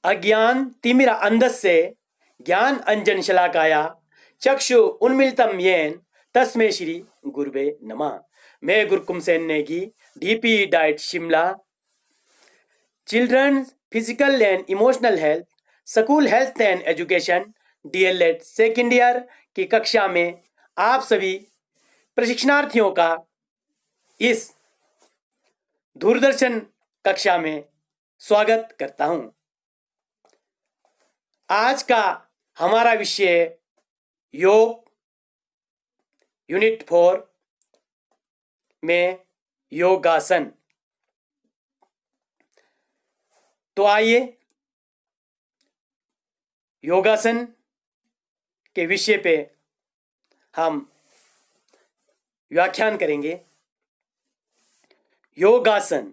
अज्ञान तिमिर अंधस्य ज्ञान अंजन शलाकाया चक्षु उन्मिलितं येन तस्मै श्री गुरुवे नमः। मैं Gurkum Sen Negi, DP DIET Shimla, children physical and emotional health, school health and education, DElEd second year की कक्षा में आप सभी प्रशिक्षणार्थियों का इस दूरदर्शन कक्षा में स्वागत करता हूं। आज का हमारा विषय योग यूनिट 4 में योगासन। तो आइए योगासन के विषय पे हम व्याख्यान करेंगे। योगासन,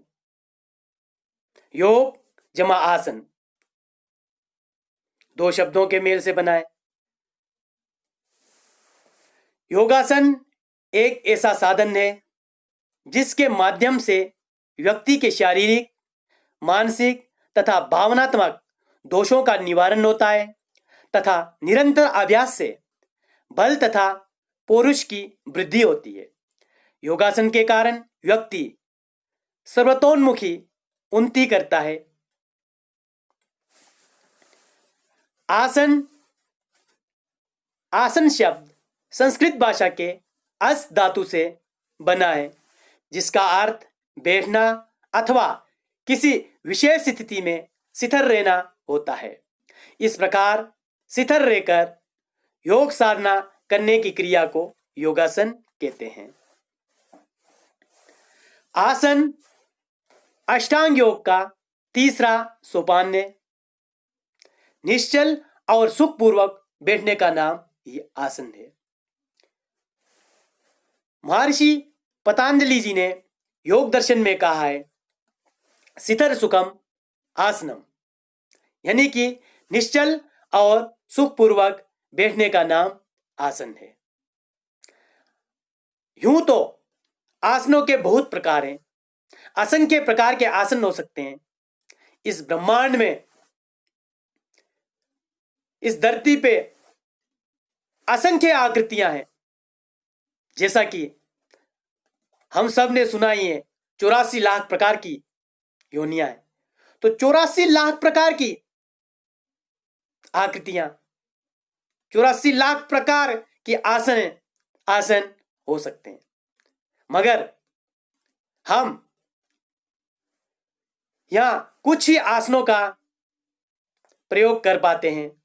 योग जमा आसन, दो शब्दों के मेल से बना है। योगासन एक ऐसा साधन है जिसके माध्यम से व्यक्ति के शारीरिक, मानसिक तथा भावनात्मक दोषों का निवारण होता है तथा निरंतर अभ्यास से बल तथा पौरुष की वृद्धि होती है। योगासन के कारण व्यक्ति सर्वतोन्मुखी उन्नति करता है। आसन, आसन शब्द संस्कृत भाषा के अस धातु से बना है जिसका अर्थ बैठना अथवा किसी विशेष स्थिति में स्थिर रहना होता है। इस प्रकार स्थिर रहकर योग साधना करने की क्रिया को योगासन कहते हैं। आसन अष्टांग योग का तीसरा सोपान है। निश्चल और सुखपूर्वक बैठने का नाम ये आसन है। महर्षि पतंजलि जी ने योग दर्शन में कहा है स्थिर सुखम आसनम, यानी कि निश्चल और सुखपूर्वक बैठने का नाम आसन है। यूं तो आसनों के बहुत प्रकार हैं, असंख्य प्रकार के आसन हो सकते हैं। इस ब्रह्मांड में, इस धरती पे असंख्य आकृतियां हैं। जैसा कि हम सब ने सुना ही है 84 लाख प्रकार की योनियां हैं। तो 84 लाख प्रकार की आकृतियां, 84 लाख प्रकार की आसन हो सकते हैं, मगर हम यहां कुछ ही आसनों का प्रयोग कर पाते हैं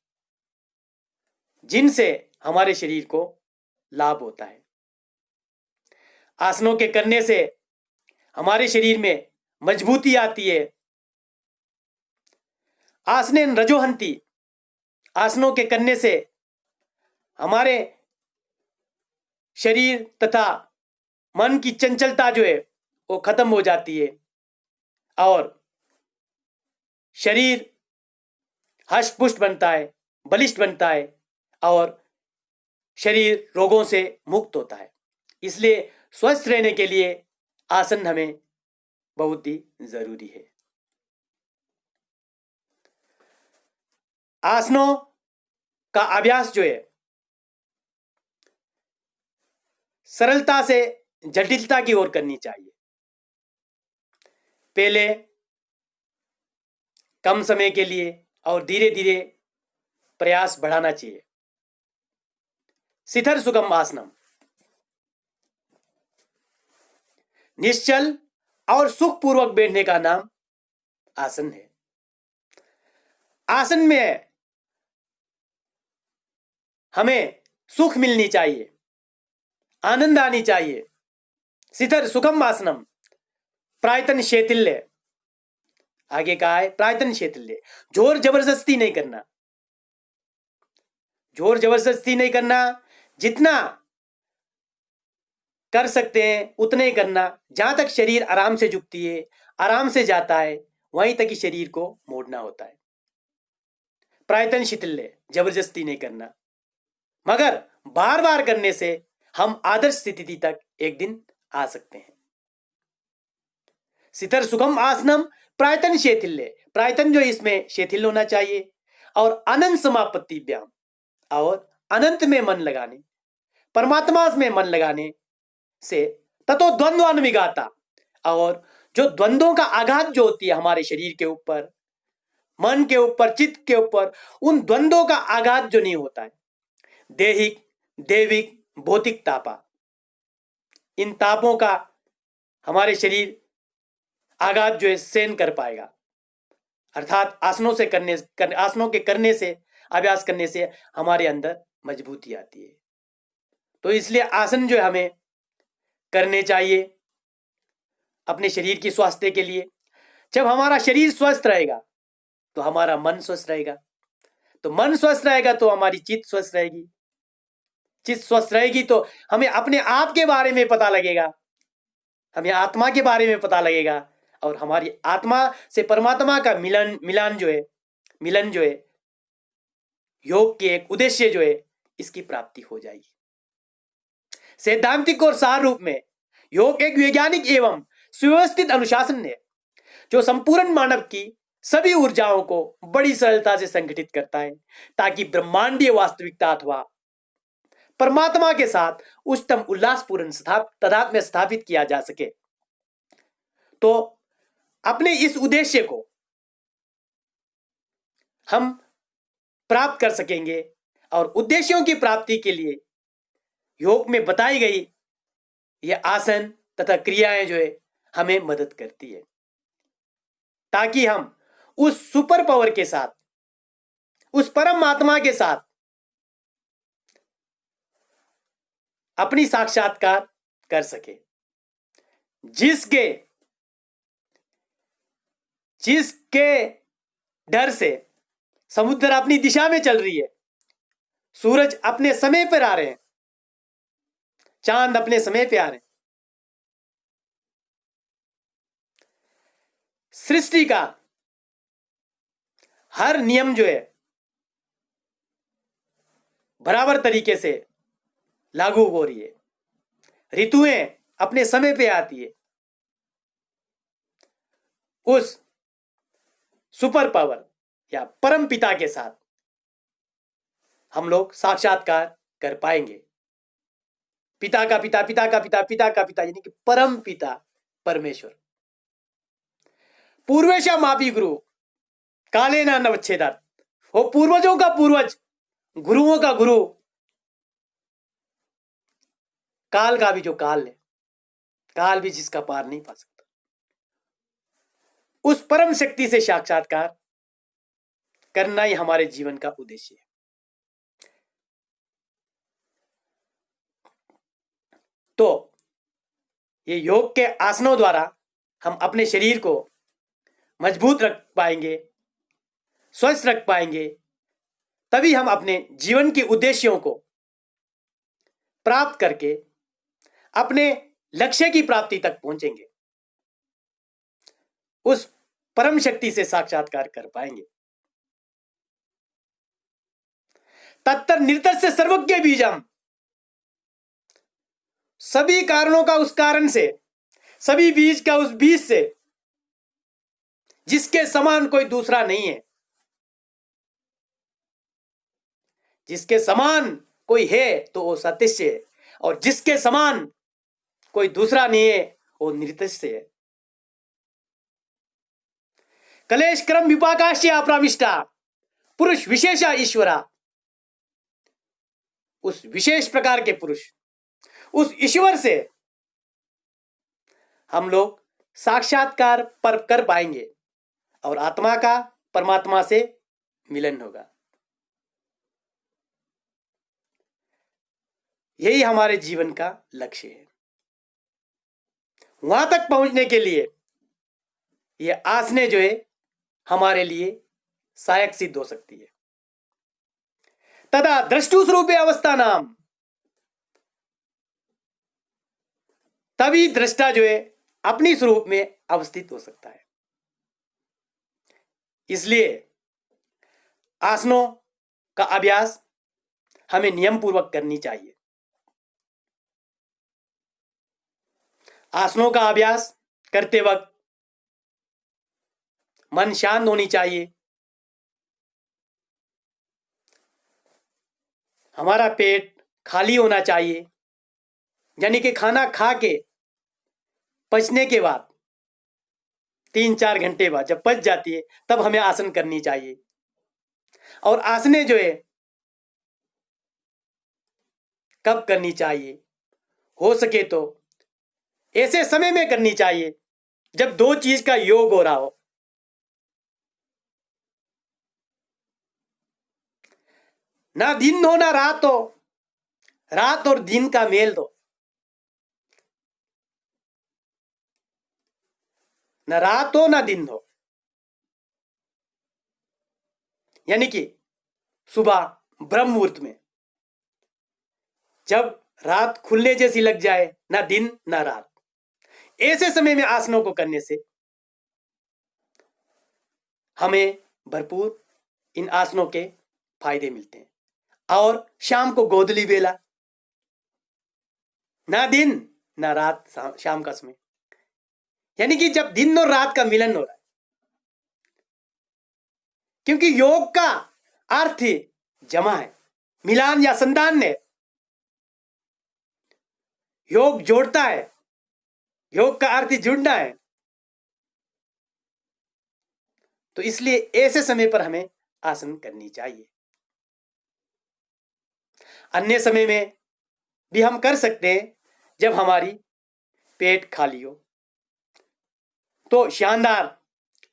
जिनसे हमारे शरीर को लाभ होता है। आसनों के करने से हमारे शरीर में मजबूती आती है। आसनेन रजोहंती, आसनों के करने से हमारे शरीर तथा मन की चंचलता जो है वो खत्म हो जाती है और शरीर हष्ट-पुष्ट बनता है, बलिष्ठ बनता है और शरीर रोगों से मुक्त होता है। इसलिए स्वस्थ रहने के लिए आसन हमें बहुत ही जरूरी है। आसनों का अभ्यास जो है सरलता से जटिलता की ओर करनी चाहिए। पहले कम समय के लिए और धीरे धीरे प्रयास बढ़ाना चाहिए। स्थिर सुगम आसनम, निश्चल और सुखपूर्वक बैठने का नाम आसन है। आसन में हमें सुख मिलनी चाहिए, आनंद आनी चाहिए। स्थिर सुखम आसनम प्रायतन शैथिल्य, आगे कहा है प्रायतन शैथिल्य, जोर जबरदस्ती नहीं करना। जोर जबरदस्ती नहीं करना, जितना कर सकते हैं उतने ही करना। जहां तक शरीर आराम से झुकती है, आराम से जाता है, वहीं तक ही शरीर को मोड़ना होता है। प्रायतन शिथिल्य, जबरदस्ती नहीं करना, मगर बार बार करने से हम आदर्श स्थिति तक एक दिन आ सकते हैं। स्थिर सुखम आसनम प्रायतन शैथिल्य, प्रायतन जो इसमें शिथिल होना चाहिए, और अनंत समापत्ति व्यायाम, और अनंत में मन लगाने, परमात्मा में मन लगाने से ततो द्वंद्वानुविगाता, और जो द्वंद्वों का आघात जो होती है हमारे शरीर के ऊपर, मन के ऊपर, चित्त के ऊपर, उन द्वंद्वों का आघात जो नहीं होता है, देहिक, देविक, भौतिक तापा, इन तापों का हमारे शरीर आघात जो है सहन कर पाएगा। अर्थात आसनों के करने से, अभ्यास करने से हमारे अंदर मजबूती आती है। तो इसलिए आसन जो है हमें करने चाहिए अपने शरीर की स्वास्थ्य के लिए। जब हमारा शरीर स्वस्थ रहेगा तो हमारा मन स्वस्थ रहेगा, तो मन स्वस्थ रहेगा तो हमारी चित्त स्वस्थ रहेगी, चित्त स्वस्थ रहेगी तो हमें अपने आप के बारे में पता लगेगा, हमें आत्मा के बारे में पता लगेगा, और हमारी आत्मा से परमात्मा का मिलन जो है योग के एक उद्देश्य जो है इसकी प्राप्ति हो जाएगी। सैद्धांतिक और सार रूप में योग एक वैज्ञानिक एवं सुव्यवस्थित अनुशासन है जो संपूर्ण मानव की सभी ऊर्जाओं को बड़ी सरलता से संगठित करता है ताकि ब्रह्मांडीय वास्तविकता अथवा परमात्मा के साथ उच्चतम उल्लासपूर्ण तादात्म्य स्थापित किया जा सके। तो अपने इस उद्देश्य को हम प्राप्त कर सकेंगे, और उद्देश्यों की प्राप्ति के लिए योग में बताई गई ये आसन तथा क्रियाएं जो है हमें मदद करती है, ताकि हम उस सुपर पावर के साथ, उस परम आत्मा के साथ अपनी साक्षात्कार कर सके, जिसके डर से समुद्र अपनी दिशा में चल रही है, सूरज अपने समय पर आ रहे हैं, चांद अपने समय पे आ रहे हैं, सृष्टि का हर नियम जो है बराबर तरीके से लागू हो रही है, ऋतुएं अपने समय पे आती है, उस सुपर पावर या परम पिता के साथ हम लोग साक्षात्कार कर पाएंगे। पिता का पिता, पिता का पिता, पिता का पिता, यानी कि परम पिता परमेश्वर। पूर्वेशा मापी गुरु काले ना नवच्छेदात, वो पूर्वजों का पूर्वज, गुरुओं का गुरु, काल का भी जो काल है, काल भी जिसका पार नहीं पा सकता, उस परम शक्ति से साक्षात्कार करना ही हमारे जीवन का उद्देश्य है। तो ये योग के आसनों द्वारा हम अपने शरीर को मजबूत रख पाएंगे, स्वस्थ रख पाएंगे, तभी हम अपने जीवन के उद्देश्यों को प्राप्त करके अपने लक्ष्य की प्राप्ति तक पहुंचेंगे, उस परम शक्ति से साक्षात्कार कर पाएंगे। तत्तर निरतस्य सर्वज्ञ बीजम, सभी कारणों का उस कारण से, सभी बीज का उस बीज से जिसके समान कोई दूसरा नहीं है, जिसके समान कोई है तो वो सत्य है, और जिसके समान कोई दूसरा नहीं है वो निरतस्य है। कलेश क्रम विपाकाश्य अप्राविष्टा पुरुष विशेषा ईश्वरा, उस विशेष प्रकार के पुरुष, उस ईश्वर से हम लोग साक्षात्कार पर कर पाएंगे और आत्मा का परमात्मा से मिलन होगा। यही हमारे जीवन का लक्ष्य है। वहां तक पहुंचने के लिए ये आसने जो है हमारे लिए सहायक सिद्ध हो सकती है। तदा दृष्टु स्वरूपे अवस्था नाम, तभी दृष्टा जो है अपनी स्वरूप में अवस्थित हो सकता है। इसलिए आसनों का अभ्यास हमें नियम पूर्वक करनी चाहिए। आसनों का अभ्यास करते वक्त मन शांत होनी चाहिए, हमारा पेट खाली होना चाहिए, यानी कि खाना खा के पचने के बाद 3-4 घंटे बाद जब पच जाती है तब हमें आसन करनी चाहिए। और आसने जो है कब करनी चाहिए, हो सके तो ऐसे समय में करनी चाहिए जब दो चीज का योग हो रहा हो। ना दिन हो ना रात हो, रात और दिन का मेल दो, न रात हो ना दिन हो, यानी कि सुबह ब्रह्म मुहूर्त में जब रात खुलने जैसी लग जाए, ना दिन ना रात, ऐसे समय में आसनों को करने से हमें भरपूर इन आसनों के फायदे मिलते हैं। और शाम को गोधली बेला, ना दिन ना रात, शाम का समय, यानी कि जब दिन और रात का मिलन हो रहा है, क्योंकि योग का अर्थ ही जमा है, मिलान या संधान है। योग जोड़ता है, योग का अर्थ ही जुड़ना है। तो इसलिए ऐसे समय पर हमें आसन करनी चाहिए। अन्य समय में भी हम कर सकते हैं जब हमारी पेट खाली हो, तो शानदार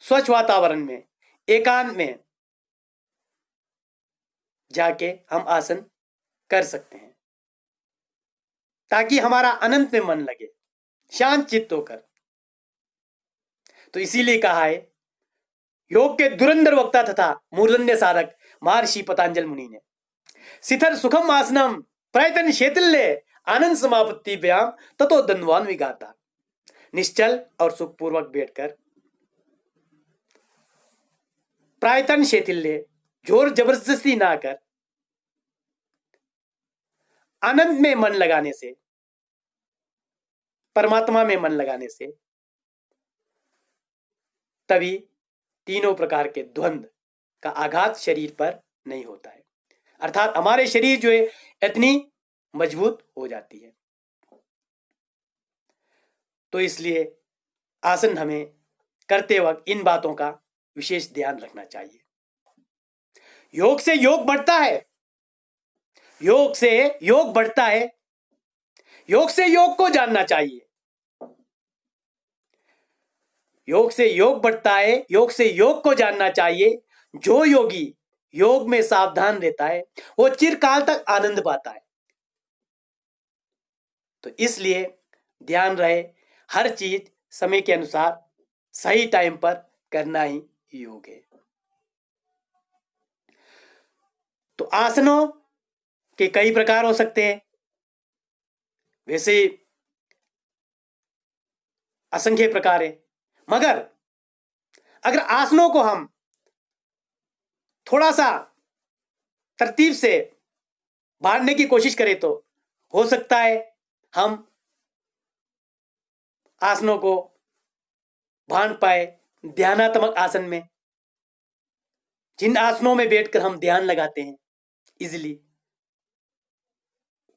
स्वच्छ वातावरण में एकांत में जाके हम आसन कर सकते हैं, ताकि हमारा अनंत में मन लगे, शांत चित्त होकर। तो इसीलिए कहा है योग के धुरंधर वक्ता तथा मूर्धन्य साधक महर्षि पतंजलि मुनि ने, शिथिर सुखम आसनम प्रयतन शैथिल्य आनंद समापत्ति व्यायाम ततो दंडवान विघाता। निश्चल और सुखपूर्वक बैठकर प्रायतन शैथिल्य, जोर जबरदस्ती ना कर, आनंद में मन लगाने से, परमात्मा में मन लगाने से, तभी तीनों प्रकार के द्वंद्व का आघात शरीर पर नहीं होता है, अर्थात हमारे शरीर जो है इतनी मजबूत हो जाती है। तो इसलिए आसन हमें करते वक्त इन बातों का विशेष ध्यान रखना चाहिए। योग से योग बढ़ता है, योग से योग बढ़ता है, योग से योग को जानना चाहिए। योग से योग बढ़ता है, योग से योग को जानना चाहिए। जो योगी योग में सावधान रहता है वो चिरकाल तक आनंद पाता है। तो इसलिए ध्यान रहे, हर चीज समय के अनुसार सही टाइम पर करना ही योग है। तो आसनों के कई प्रकार हो सकते हैं, वैसे असंख्य प्रकार है, मगर अगर आसनों को हम थोड़ा सा तरतीब से बांटने की कोशिश करें तो हो सकता है हम आसनों को बांट पाए ध्यानात्मक आसन में। जिन आसनों में बैठकर हम ध्यान लगाते हैं इजिली,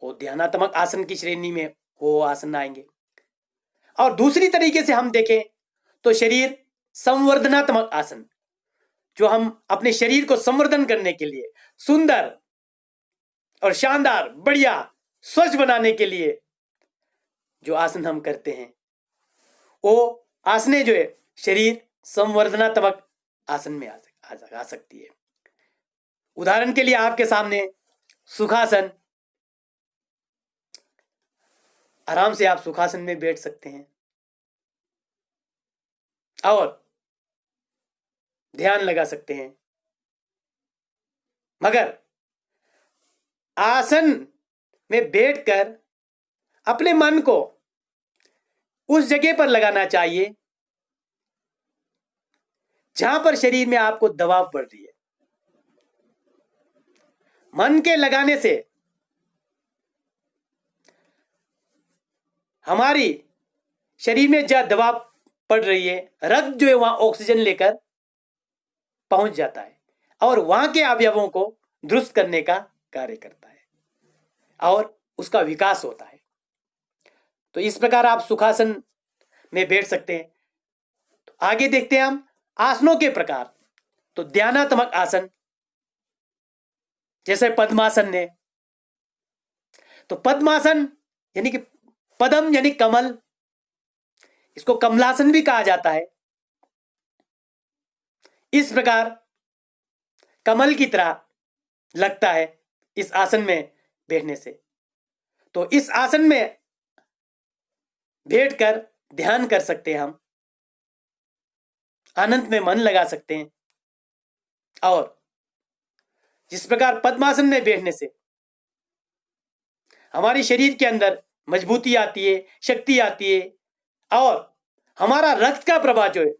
वो ध्यानात्मक आसन की श्रेणी में वो आसन आएंगे। और दूसरी तरीके से हम देखें तो शरीर संवर्धनात्मक आसन, जो हम अपने शरीर को संवर्धन करने के लिए, सुंदर और शानदार बढ़िया स्वच्छ बनाने के लिए जो आसन हम करते हैं, वो आसने जो है शरीर संवर्धनात्मक आसन में आ सकती है। उदाहरण के लिए आपके सामने सुखासन, आराम से आप सुखासन में बैठ सकते हैं और ध्यान लगा सकते हैं। मगर आसन में बैठकर अपने मन को उस जगह पर लगाना चाहिए जहां पर शरीर में आपको दबाव पड़ रही है। मन के लगाने से हमारी शरीर में जहां दबाव पड़ रही है, रक्त जो है वहां ऑक्सीजन लेकर पहुंच जाता है और वहां के अवयवों को दुरुस्त करने का कार्य करता है और उसका विकास होता है। तो इस प्रकार आप सुखासन में बैठ सकते हैं। तो आगे देखते हैं हम आसनों के प्रकार। तो ध्यानात्मक आसन, जैसे पद्मासन ने, तो पद्मासन यानी कि पद्म यानी कमल, इसको कमलासन भी कहा जाता है। इस प्रकार कमल की तरह लगता है इस आसन में बैठने से। तो इस आसन में बैठकर ध्यान कर सकते हैं, हम आनंद में मन लगा सकते हैं। और जिस प्रकार पद्मासन में बैठने से हमारे शरीर के अंदर मजबूती आती है, शक्ति आती है और हमारा रक्त का प्रवाह जो है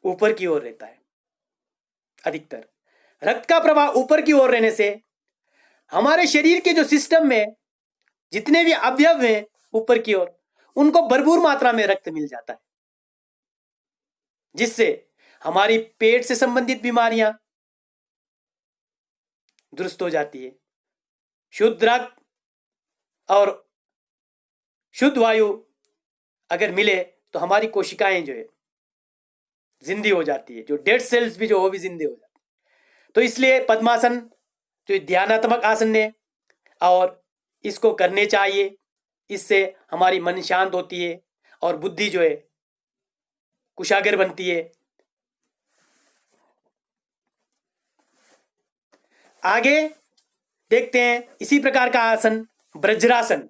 ऊपर की ओर रहता है। अधिकतर रक्त का प्रवाह ऊपर की ओर रहने से हमारे शरीर के जो सिस्टम में जितने भी अवयव हैं ऊपर की ओर, उनको भरपूर मात्रा में रक्त मिल जाता है, जिससे हमारी पेट से संबंधित बीमारियां दुरुस्त हो जाती है। शुद्ध रक्त और शुद्ध वायु अगर मिले तो हमारी कोशिकाएं जो है जिंदी हो जाती है, जो डेड सेल्स भी जो वो भी जिंदे हो जाती है। तो इसलिए पद्मासन जो ध्यानात्मक आसन है और इसको करने चाहिए। इससे हमारी मन शांत होती है और बुद्धि जो है कुशाग्र बनती है। आगे देखते हैं इसी प्रकार का आसन वज्रासन।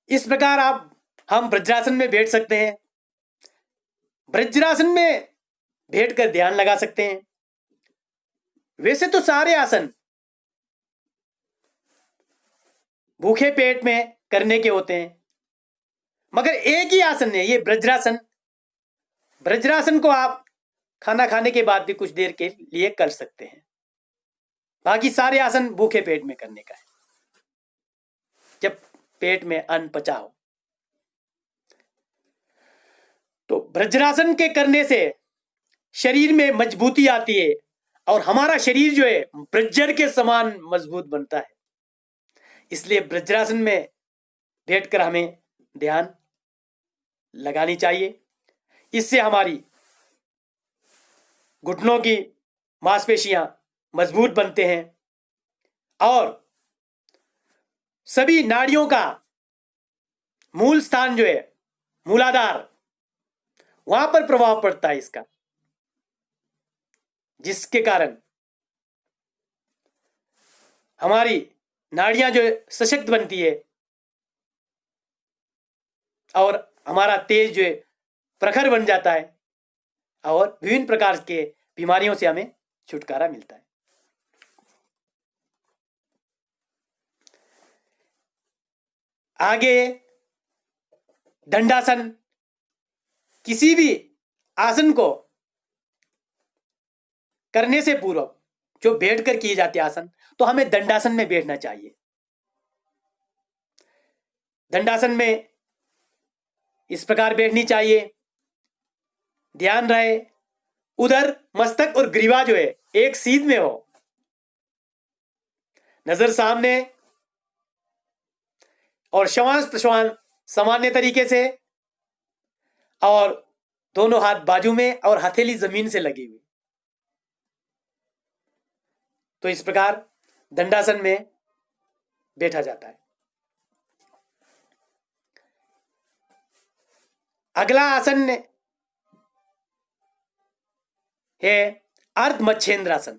इस प्रकार हम वज्रासन में बैठ सकते हैं। वज्रासन में बैठकर ध्यान लगा सकते हैं। वैसे तो सारे आसन भूखे पेट में करने के होते हैं, मगर एक ही आसन है ये वज्रासन। वज्रासन को आप खाना खाने के बाद भी कुछ देर के लिए कर सकते हैं। बाकी सारे आसन भूखे पेट में करने का है, जब पेट में अन्न पचा हो। तो वज्रासन के करने से शरीर में मजबूती आती है और हमारा शरीर जो है वज्र के समान मजबूत बनता है। इसलिए वज्रासन में बैठकर हमें ध्यान लगानी चाहिए। इससे हमारी घुटनों की मांसपेशियां मजबूत बनते हैं और सभी नाड़ियों का मूल स्थान जो है मूलाधार, वहां पर प्रभाव पड़ता है इसका, जिसके कारण हमारी नाड़ियां जो सशक्त बनती है और हमारा तेज जो है प्रखर बन जाता है और विभिन्न प्रकार के बीमारियों से हमें छुटकारा मिलता है। आगे दंडासन। किसी भी आसन को करने से पूर्व जो बैठकर किए जाते आसन, तो हमें दंडासन में बैठना चाहिए। दंडासन में इस प्रकार बैठनी चाहिए, ध्यान रहे उधर मस्तक और ग्रीवा जो है एक सीध में हो, नजर सामने और श्वास प्रश्वास सामान्य तरीके से, और दोनों हाथ बाजू में और हथेली जमीन से लगी हुई। तो इस प्रकार दंडासन में बैठा जाता है। अगला आसन है अर्ध मच्छेंद्रासन।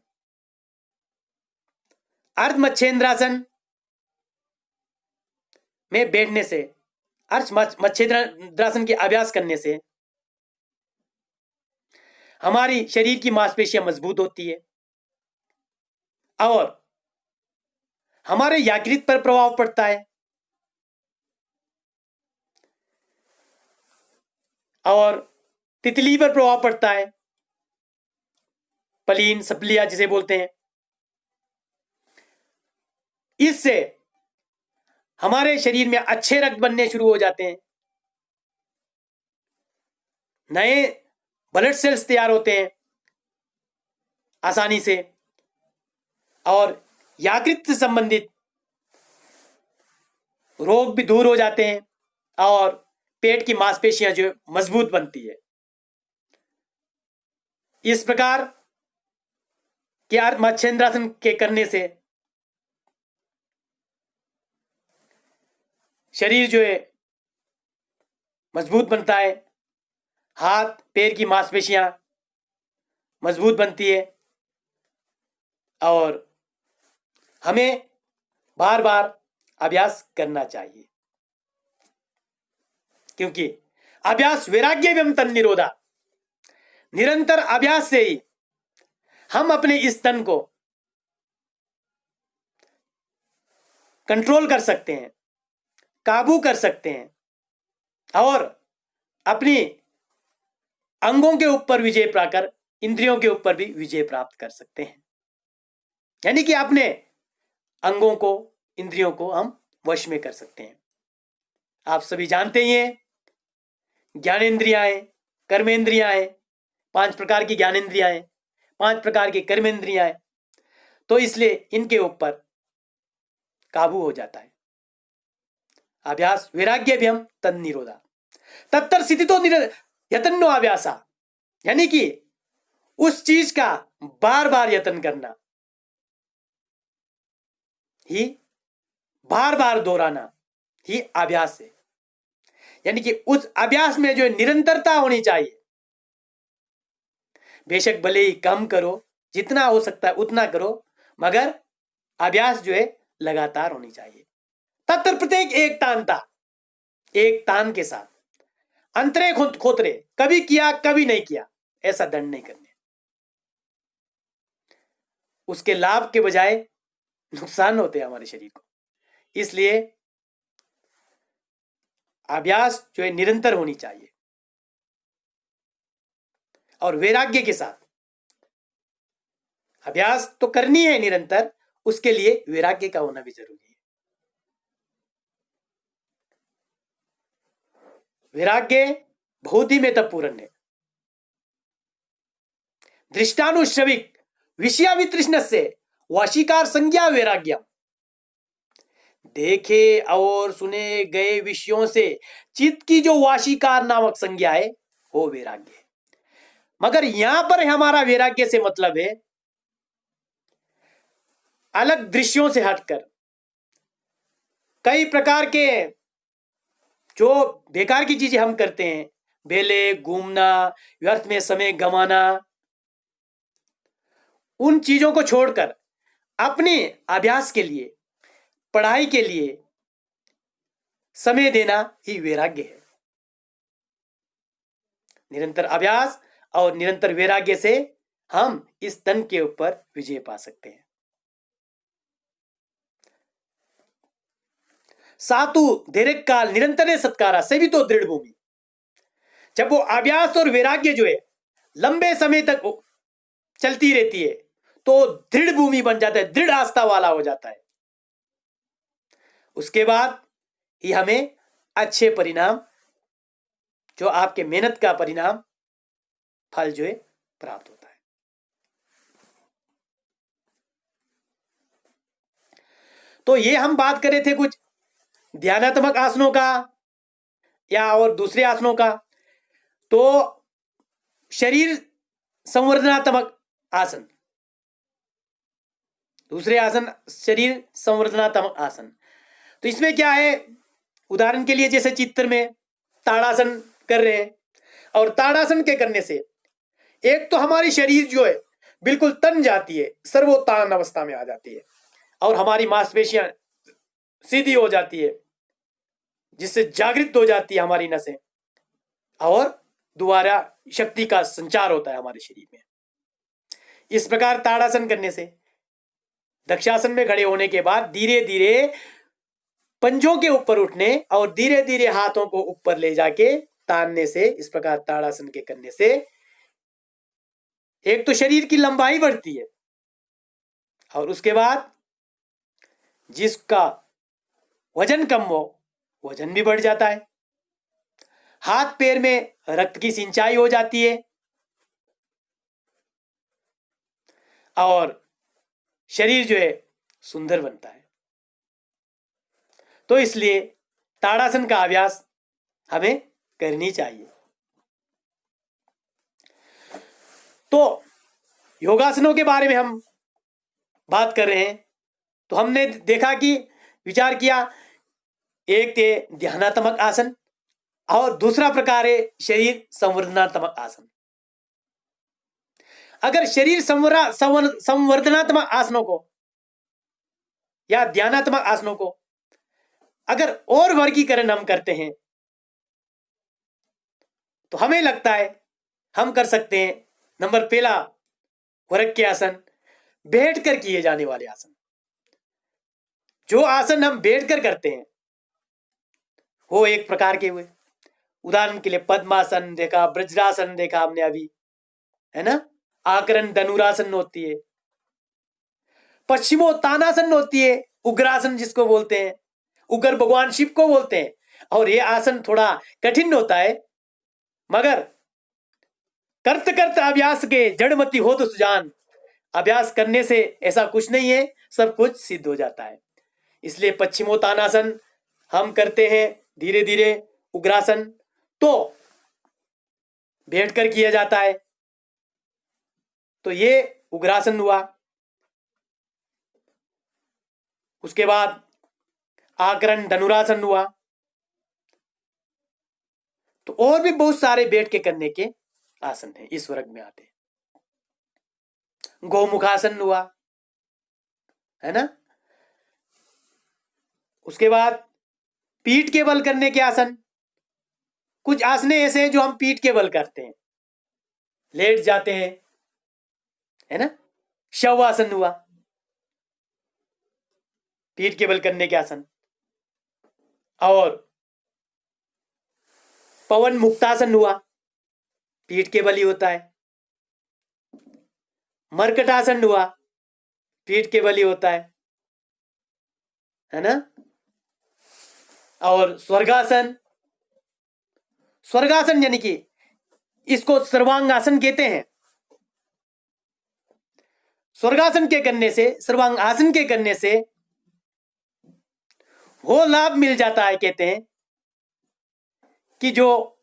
अर्ध मच्छेंद्रासन में बैठने से, अर्ध मच्छेंद्रासन के अभ्यास करने से हमारी शरीर की मांसपेशियां मजबूत होती है और हमारे यकृत पर प्रभाव पड़ता है और तितली पर प्रभाव पड़ता है, पलीन सप्लिया जिसे बोलते हैं। इससे हमारे शरीर में अच्छे रक्त बनने शुरू हो जाते हैं, नए ब्लड सेल्स तैयार होते हैं आसानी से, और यकृत से संबंधित रोग भी दूर हो जाते हैं, और पेट की मांसपेशियां जो मजबूत बनती है। इस प्रकार के मत्स्येंद्रासन के करने से शरीर जो है मजबूत बनता है, हाथ पैर की मांसपेशियां मजबूत बनती है, और हमें बार बार अभ्यास करना चाहिए, क्योंकि अभ्यास वैराग्य एवं तन निरोधा, निरंतर अभ्यास से ही हम अपने इस तन को कंट्रोल कर सकते हैं, काबू कर सकते हैं, और अपनी अंगों के ऊपर विजय प्राप्त कर इंद्रियों के ऊपर भी विजय प्राप्त कर सकते हैं। यानी कि अपने अंगों को, इंद्रियों को हम वश में कर सकते हैं। आप सभी जानते ही हैं, ज्ञानेंद्रियां, कर्मेंद्रियां हैं, 5 प्रकार की ज्ञानेंद्रियां हैं, 5 प्रकार की कर्मेंद्रियां हैं, तो इसलिए इनके ऊपर काबू हो जाता है। अभ्यास वैराग्य भी हम तन निरोधा तत्तर स्थिति तो यतनो अभ्यासा, यानी कि उस चीज का बार बार यत्न करना ही, बार बार दोहराना ही अभ्यास है। यानी कि उस अभ्यास में जो निरंतरता होनी चाहिए, बेशक भले ही कम करो, जितना हो सकता है उतना करो, मगर अभ्यास जो है लगातार होनी चाहिए। तत्तर प्रत्येक एक तानता, एक तान के साथ, अंतरे खोतरे, कभी किया कभी नहीं किया, ऐसा दंड नहीं करने। उसके लाभ के बजाय नुकसान होते हैं हमारे शरीर को। इसलिए अभ्यास जो है निरंतर होनी चाहिए, और वैराग्य के साथ। अभ्यास तो करनी है निरंतर, उसके लिए वैराग्य का होना भी जरूरी है। वैराग्य बहुत ही महत्वपूर्ण है। दृष्टानुश्रविक विषयावितृष्ण से वशीकार संज्ञा वैराग्यम, देखे और सुने गए विषयों से चित्त की जो वाशीकार नामक संज्ञा है वो वैराग्य है। मगर यहां पर हमारा वैराग्य से मतलब है अलग दृश्यों से हटकर कई प्रकार के जो बेकार की चीजें हम करते हैं, बेले घूमना, व्यर्थ में समय गंवाना, उन चीजों को छोड़कर अपने अभ्यास के लिए, पढ़ाई के लिए समय देना ही वैराग्य है। निरंतर अभ्यास और निरंतर वैराग्य से हम इस तन के ऊपर विजय पा सकते हैं। सातु दीर्घ काल निरंतर सत्कारा से भी तो दृढ़ भूमि, जब वो अभ्यास और वैराग्य जो है लंबे समय तक चलती रहती है तो दृढ़ भूमि बन जाता है, दृढ़ आस्था वाला हो जाता है। उसके बाद ही हमें अच्छे परिणाम, जो आपके मेहनत का परिणाम, फल जो है प्राप्त होता है। तो ये हम बात कर रहे थे कुछ ध्यानात्मक आसनों का या और दूसरे आसनों का। तो शरीर संवर्धनात्मक आसन, दूसरे आसन शरीर संवर्धनात्मक आसन। तो इसमें क्या है, उदाहरण के लिए जैसे चित्र में ताड़ासन कर रहे हैं, और ताड़ासन के करने से एक तो हमारी शरीर जो है बिल्कुल तन जाती है, सर्वोत्तान अवस्था में आ जाती है, और हमारी मांसपेशियां सीधी हो जाती है, जिससे जागृत हो जाती है हमारी नसें, और दोबारा शक्ति का संचार होता है हमारे शरीर में। इस प्रकार ताड़ासन करने से, दक्षासन में खड़े होने के बाद धीरे धीरे पंजों के ऊपर उठने और धीरे धीरे हाथों को ऊपर ले जाके तानने से, इस प्रकार ताड़ासन के करने से एक तो शरीर की लंबाई बढ़ती है, और उसके बाद जिसका वजन कम हो वजन भी बढ़ जाता है, हाथ पैर में रक्त की सिंचाई हो जाती है, और शरीर जो है सुंदर बनता है। तो इसलिए ताड़ासन का अभ्यास हमें करनी चाहिए। तो योगासनों के बारे में हम बात कर रहे हैं, तो हमने देखा कि विचार किया, एक थे ध्यानात्मक आसन और दूसरा प्रकार है शरीर संवर्धनात्मक आसन। अगर शरीर संवर्धनात्मक आसनों को या ध्यानात्मक आसनों को अगर और वर्गीकरण हम करते हैं तो हमें लगता है हम कर सकते हैं। नंबर पहला वर्ग के आसन, बैठकर किए जाने वाले आसन। जो आसन हम बैठकर करते हैं वो एक प्रकार के हुए। उदाहरण के लिए पद्मासन देखा, वज्रासन देखा हमने अभी, है ना। आकरण धनुरासन होती है, पश्चिमोत्तानासन होती है, उग्रासन जिसको बोलते हैं, उग्र भगवान शिव को बोलते हैं। और ये आसन थोड़ा कठिन होता है, मगर करत करत अभ्यास के जड़मति हो तो सुजान। अभ्यास करने से ऐसा कुछ नहीं है, सब कुछ सिद्ध हो जाता है। इसलिए पश्चिमोत्तानासन हम करते हैं धीरे धीरे। उग्रासन तो बैठकर किया जाता है, तो ये उग्रासन हुआ। उसके बाद आकरण धनुरासन हुआ। तो और भी बहुत सारे बैठ के करने के आसन हैं, इस वर्ग में आते हैं। गोमुखासन हुआ, है ना। उसके बाद पीठ के बल करने के आसन। कुछ आसने ऐसे हैं जो हम पीठ के बल करते हैं, लेट जाते हैं, है ना। शवासन हुआ, पीठ के बल करने के आसन। और पवन मुक्तासन हुआ, पीठ के बल ही होता है। मर्कटासन हुआ, पीठ के बल ही होता है ना। और स्वर्गासन, स्वर्गासन यानी कि इसको सर्वांगासन कहते हैं। स्वर्गासन के करने से, सर्वांगासन के करने से वो लाभ मिल जाता है, कहते हैं कि जो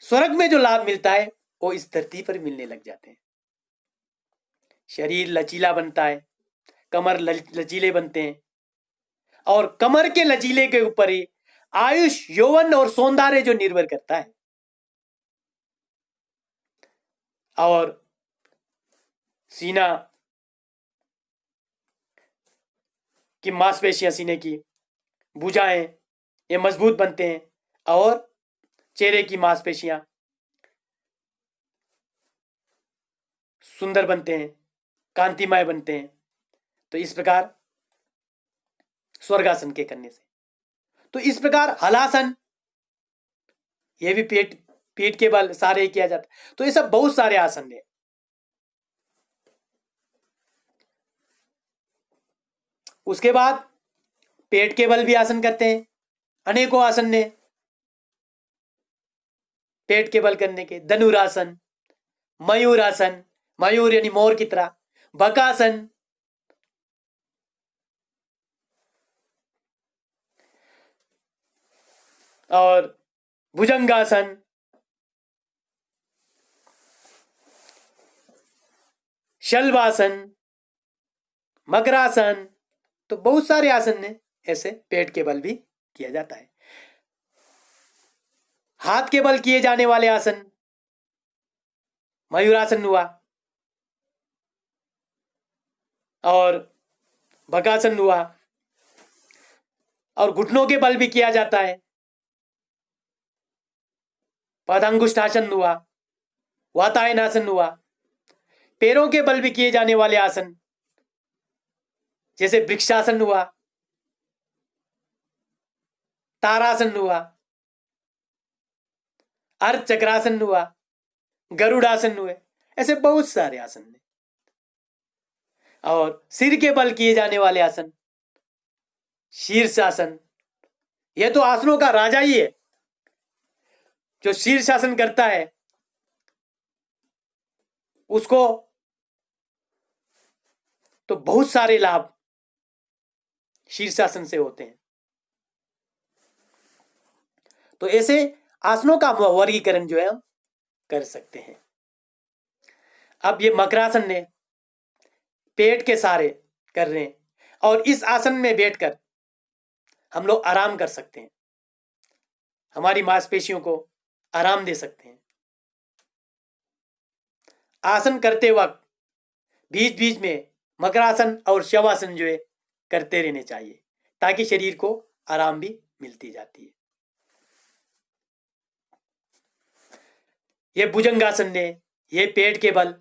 स्वर्ग में जो लाभ मिलता है वो इस धरती पर मिलने लग जाते हैं। शरीर लचीला बनता है, कमर लचीले बनते हैं, और कमर के लचीले के ऊपर ही आयुष, यौवन और सौंदर्य जो निर्भर करता है। और सीना की मांसपेशियां, सीने की भुजाएं, ये मजबूत बनते हैं, और चेहरे की मांसपेशियां सुंदर बनते हैं, कांतिमय बनते हैं। तो इस प्रकार स्वर्गासन के करने से। तो इस प्रकार हलासन, ये भी पीठ के बल सारे किया जाता है। तो ये सब बहुत सारे आसन है। उसके बाद पेट के बल भी आसन करते हैं, अनेकों आसन ने पेट के बल करने के। धनुरासन, मयूरासन, मयूर यानी मोर की तरह, बकासन, और भुजंगासन, शल्वासन, मकरासन। तो बहुत सारे आसन ने ऐसे पेट के बल भी किया जाता है। हाथ के बल किए जाने वाले आसन, मयूरासन हुआ, और बकासन हुआ। और घुटनों के बल भी किया जाता है, पादांगुष्ठासन हुआ, वातायनासन हुआ। पैरों के बल भी किए जाने वाले आसन, जैसे वृक्षासन हुआ, तारासन हुआ, अर्ध चक्रासन हुआ, गरुड़ासन हुए। ऐसे बहुत सारे आसन हैं। और सिर के बल किए जाने वाले आसन, शीर्षासन। यह तो आसनों का राजा ही है। जो शीर्षासन करता है उसको तो बहुत सारे लाभ शीर्षासन से होते हैं। तो ऐसे आसनों का वर्गीकरण जो है हम कर सकते हैं। अब ये मकरासन ने पेट के सहारे कर रहे हैं और इस आसन में बैठकर हम लोग आराम कर सकते हैं, हमारी मांसपेशियों को आराम दे सकते हैं। आसन करते वक्त बीच बीच में मकरासन और शवासन जो है करते रहने चाहिए ताकि शरीर को आराम भी मिलती जाती है। ये भुजंगासन ने, ये पेट के बल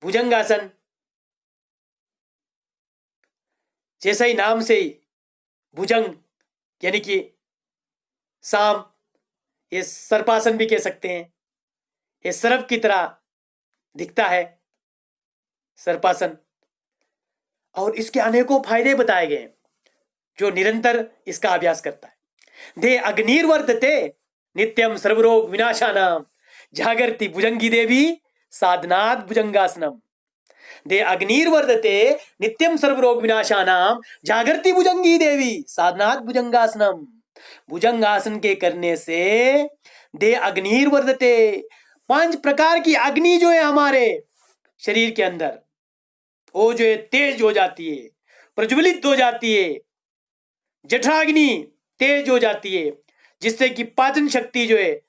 भुजंगासन, जैसे ही नाम से ही भुजंग यानी कि साम, ये सर्पासन भी कह सकते हैं, ये सर्प की तरह दिखता है सर्पासन, और इसके अनेकों फायदे बताए गए जो निरंतर इसका अभ्यास करता है। दे अग्निर्वर्धते नित्यम सर्वरोग विनाशानाम जागर्ति भुजंगी देवी साधनात् भुजंगासनम। दे अग्निर्वर्धते नित्यम सर्वरोग विनाशानाम जागर्ति भुजंगी देवी साधनात् भुजंगासनम। भुजंगासन के करने से दे अग्निर्वर्धते, 5 प्रकार की अग्नि जो है हमारे शरीर के अंदर, वो जो है तेज हो जाती है, प्रज्वलित हो जाती है, जठराग्नि तेज हो जाती है, जिससे कि पाचन शक्ति जो है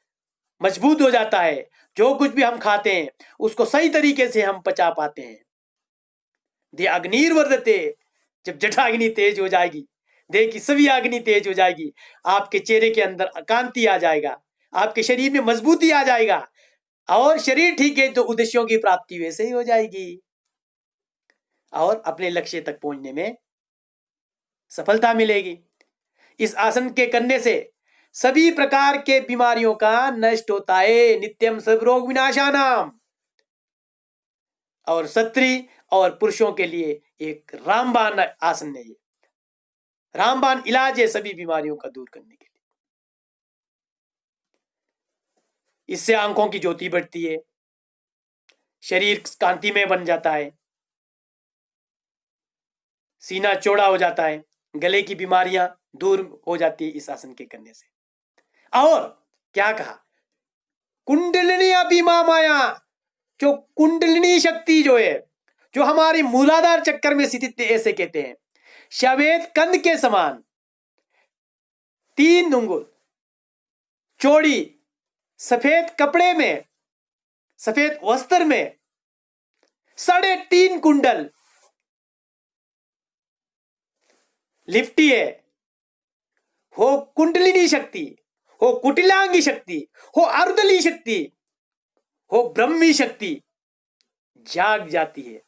मजबूत हो जाता है। जो कुछ भी हम खाते हैं उसको सही तरीके से हम पचा पाते हैं। दे अग्निर्वर्धते, जब जठराग्नि तेज हो जाएगी, देह की सभी अग्नि तेज हो जाएगी, आपके चेहरे के अंदर कांति आ जाएगा, आपके शरीर में मजबूती आ जाएगा, और शरीर ठीक है तो उद्देश्यों की प्राप्ति वैसे ही हो जाएगी और अपने लक्ष्य तक पहुंचने में सफलता मिलेगी। इस आसन के करने से सभी प्रकार के बीमारियों का नष्ट होता है, नित्यम सर्वरोग विनाशानाम। और स्त्री और पुरुषों के लिए एक रामबाण आसन है, ये रामबाण इलाज है सभी बीमारियों का दूर करने के लिए। इससे आंखों की ज्योति बढ़ती है, शरीर कांतिमय बन जाता है, सीना चौड़ा हो जाता है, गले की बीमारियां दूर हो जाती है इस आसन के करने से। और क्या कहा, कुंडलिनी अभिमा माया, जो कुंडलिनी शक्ति जो है, जो हमारे मूलाधार चक्कर में स्थित है, ऐसे कहते हैं, श्वेत कंद के समान 3 अंगुल चौड़ी, सफेद कपड़े में, सफेद वस्त्र में 3.5 कुंडल लिपटी है। हो कुंडलिनी शक्ति, हो कुटिलांगी शक्ति, हो अर्धली शक्ति, हो ब्रह्मी शक्ति जाग जाती है,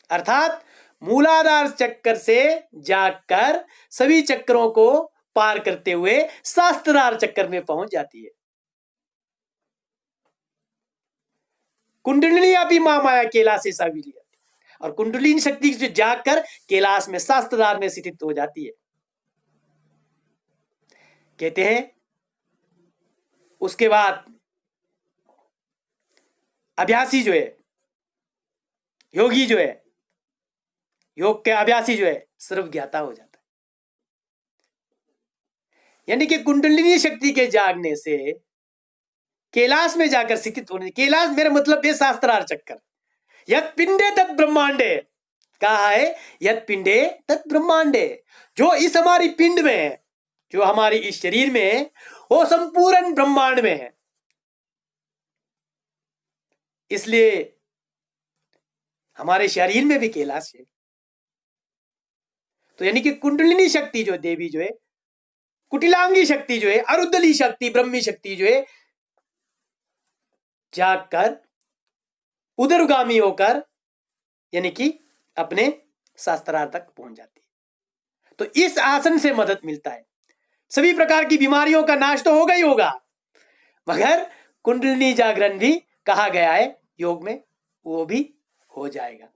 अर्थात मूलाधार चक्कर से जागकर सभी चक्करों को पार करते हुए सहस्त्रार चक्कर में पहुंच जाती है। कुंडलिनी अभी माया कैलाश से साविली, और कुंडलिनी शक्ति से जागकर कैलाश में सहस्त्रार में स्थित हो जाती है। कहते हैं उसके बाद अभ्यासी जो है, योगी जो है, योग के अभ्यासी जो है सर्वज्ञाता हो जाता है। यानी कि कुंडलिनी शक्ति के जागने से कैलाश में जाकर स्थित होने, कैलाश मेरा मतलब है शास्त्रार चक्कर, यत पिंडे तत् ब्रह्मांडे, कहा है यत पिंडे तत् ब्रह्मांडे, जो इस हमारी पिंड में है, जो हमारी इस शरीर में है, वो संपूर्ण ब्रह्मांड में है। इसलिए हमारे शरीर में भी कैलाश है। तो यानी कि कुंडलिनी शक्ति जो देवी जो है, कुटिलांगी शक्ति जो है, अरुद्धली शक्ति, ब्रह्मी शक्ति जो है, जागकर उदरगामी होकर यानी कि अपने शास्त्रार्थ तक पहुंच जाती है। तो इस आसन से मदद मिलता है। सभी प्रकार की बीमारियों का नाश तो होगा ही होगा, मगर कुंडलिनी जागरण भी कहा गया है योग में, वो भी हो जाएगा।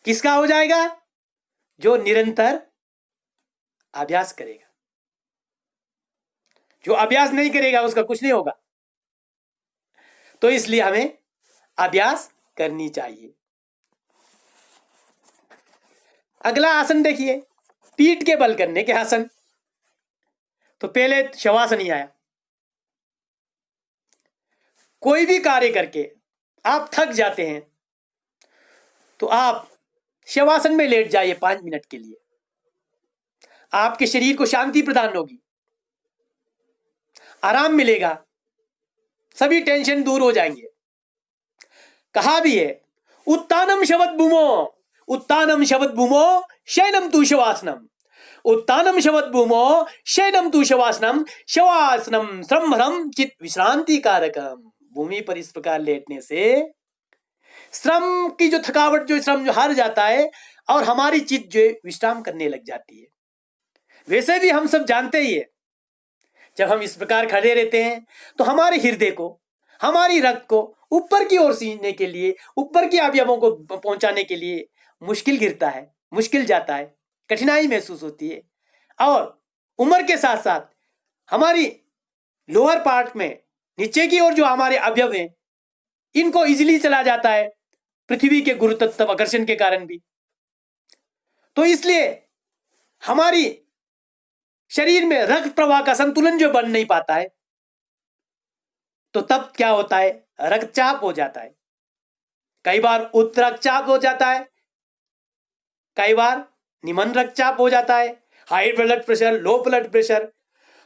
किसका हो जाएगा? जो निरंतर अभ्यास करेगा। जो अभ्यास नहीं करेगा उसका कुछ नहीं होगा। तो इसलिए हमें अभ्यास करनी चाहिए। अगला आसन देखिए, पीठ के बल करने के आसन। तो पहले शवासन ही आया। कोई भी कार्य करके आप थक जाते हैं तो आप शवासन में लेट जाइए 5 मिनट के लिए। आपके शरीर को शांति प्रदान होगी, आराम मिलेगा, सभी टेंशन दूर हो जाएंगे। कहा भी है, उत्तानम शवद भूमो, उत्तानम शवद भूमो शयनम तु शवासनम, उत्तानम शवद भूमो शयनम तु शवासनम, शवासनम श्रमहरम चित विश्रांति कारकम। भूमि पर इस प्रकार लेटने से श्रम की जो थकावट, जो श्रम जो हार जाता है और हमारी चित्त जो विश्राम करने लग जाती है। वैसे भी हम सब जानते ही है, जब हम इस प्रकार खड़े रहते हैं तो हमारे हृदय को, हमारी रक्त को ऊपर की ओर सींचने के लिए, ऊपर के अवयवों को पहुंचाने के लिए मुश्किल गिरता है, मुश्किल जाता है, कठिनाई महसूस होती है। और उम्र के साथ साथ हमारी लोअर पार्ट में, नीचे की ओर जो हमारे अवयव हैं, इनको इजीली चला जाता है पृथ्वी के गुरुत्व आकर्षण के कारण भी। तो इसलिए हमारी शरीर में रक्त प्रवाह का संतुलन जो बन नहीं पाता है, तो तब क्या होता है, रक्तचाप हो जाता है। कई बार उच्च रक्तचाप हो जाता है, कई बार निम्न रक्तचाप हो जाता है, high blood pressure, low blood pressure.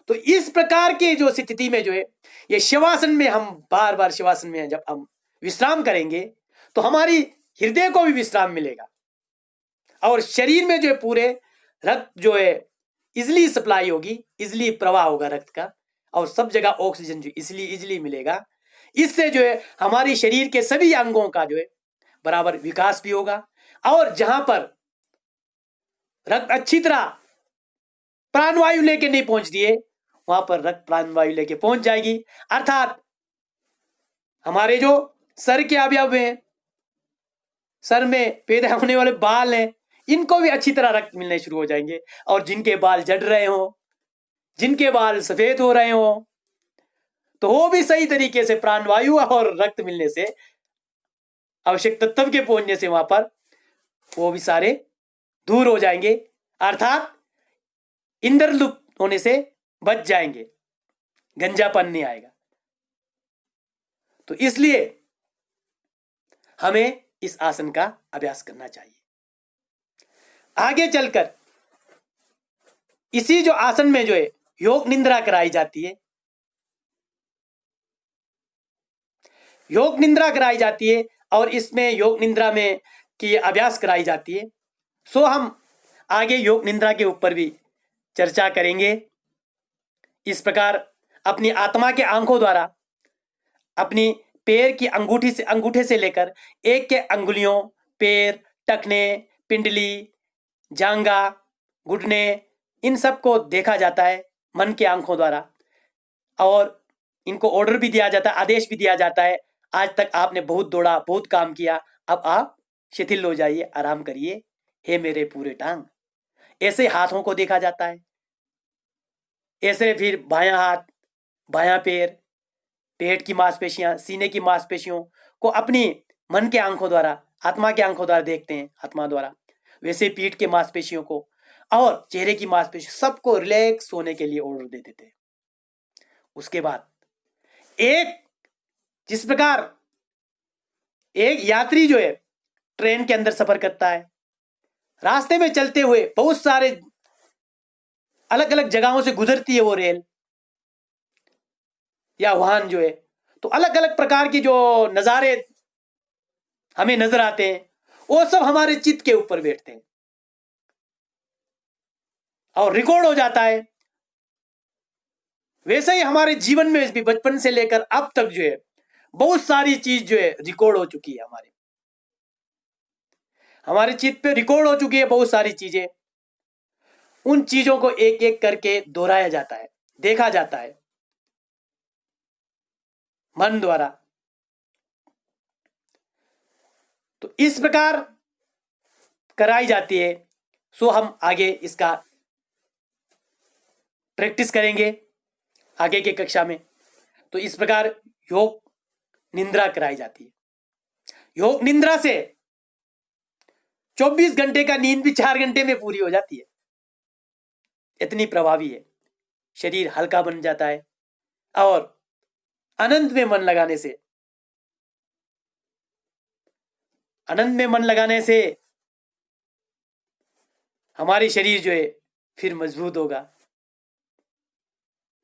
तो इस प्रकार के जो स्थिति में जो है, ये शवासन में हम बार बार शवासन में जब हम विश्राम करेंगे तो हमारी हृदय को भी विश्राम मिलेगा और शरीर में जो है पूरे रक्त जो है इजली सप्लाई होगी, इजली प्रवाह होगा रक्त का, और सब जगह ऑक्सीजन जो इजली मिलेगा। इससे जो है हमारी शरीर के सभी अंगों का जो है बराबर विकास भी होगा। और जहां पर रक्त अच्छी तरह प्राणवायु लेके नहीं पहुंचती है, वहां पर रक्त प्राणवायु लेके पहुंच जाएगी। अर्थात हमारे जो सर के अवयव हैं, सर में पैदा होने वाले बाल हैं, इनको भी अच्छी तरह रक्त मिलने शुरू हो जाएंगे। और जिनके बाल झड़ रहे हो, जिनके बाल सफेद हो रहे हो, तो वो भी सही तरीके से प्राणवायु और रक्त मिलने से, आवश्यक तत्व के पहुंचने से वहां पर वो भी सारे दूर हो जाएंगे। अर्थात इंद्रलुप्त होने से बच जाएंगे, गंजापन नहीं आएगा। तो इसलिए हमें इस आसन का अभ्यास करना चाहिए। आगे चलकर इसी जो आसन में जो है योग निद्रा कराई जाती है, योग निद्रा कराई जाती है और इसमें योग निद्रा में की अभ्यास कराई जाती है। सो हम आगे योग निद्रा के ऊपर भी चर्चा करेंगे। इस प्रकार अपनी आत्मा के आंखों द्वारा अपनी पैर की अंगूठे से लेकर एक के अंगुलियों, पैर, टखने, पिंडली, जांघा, घुटने, इन सब को देखा जाता है मन के आंखों द्वारा। और इनको ऑर्डर भी दिया जाता है, आदेश भी दिया जाता है, आज तक आपने बहुत दौड़ा, बहुत काम किया, अब आप शिथिल हो जाइए, आराम करिए, हे मेरे पूरे टांग। ऐसे हाथों को देखा जाता है, ऐसे फिर बायां हाथ, बायां पैर, पेट की मांसपेशियां, सीने की मांसपेशियों को अपनी मन के आंखों द्वारा, आत्मा के आंखों द्वारा देखते हैं, आत्मा द्वारा। वैसे पीठ के मांसपेशियों को और चेहरे की मांसपेशियों सबको रिलैक्स होने के लिए ऑर्डर दे देते हैं। उसके बाद जिस प्रकार एक यात्री जो है ट्रेन के अंदर सफर करता है, रास्ते में चलते हुए बहुत सारे अलग अलग जगहों से गुजरती है वो रेल या वाहन जो है, तो अलग अलग प्रकार की जो नजारे हमें नजर आते हैं, वो सब हमारे चित्त के ऊपर बैठते हैं और रिकॉर्ड हो जाता है। वैसे ही हमारे जीवन में भी बचपन से लेकर अब तक जो है बहुत सारी चीज जो है रिकॉर्ड हो चुकी है, हमारे चित्त पे रिकॉर्ड हो चुकी है बहुत सारी चीजें। उन चीजों को एक एक करके दोहराया जाता है, देखा जाता है मन द्वारा। तो इस प्रकार कराई जाती है। सो हम आगे इसका प्रैक्टिस करेंगे आगे के कक्षा में। तो इस प्रकार योग निद्रा कराई जाती है। योग निद्रा से 24 घंटे का नींद भी 4 घंटे में पूरी हो जाती है, इतनी प्रभावी है। शरीर हल्का बन जाता है और आनंद में मन लगाने से, आनंद में मन लगाने से हमारी शरीर जो है फिर मजबूत होगा।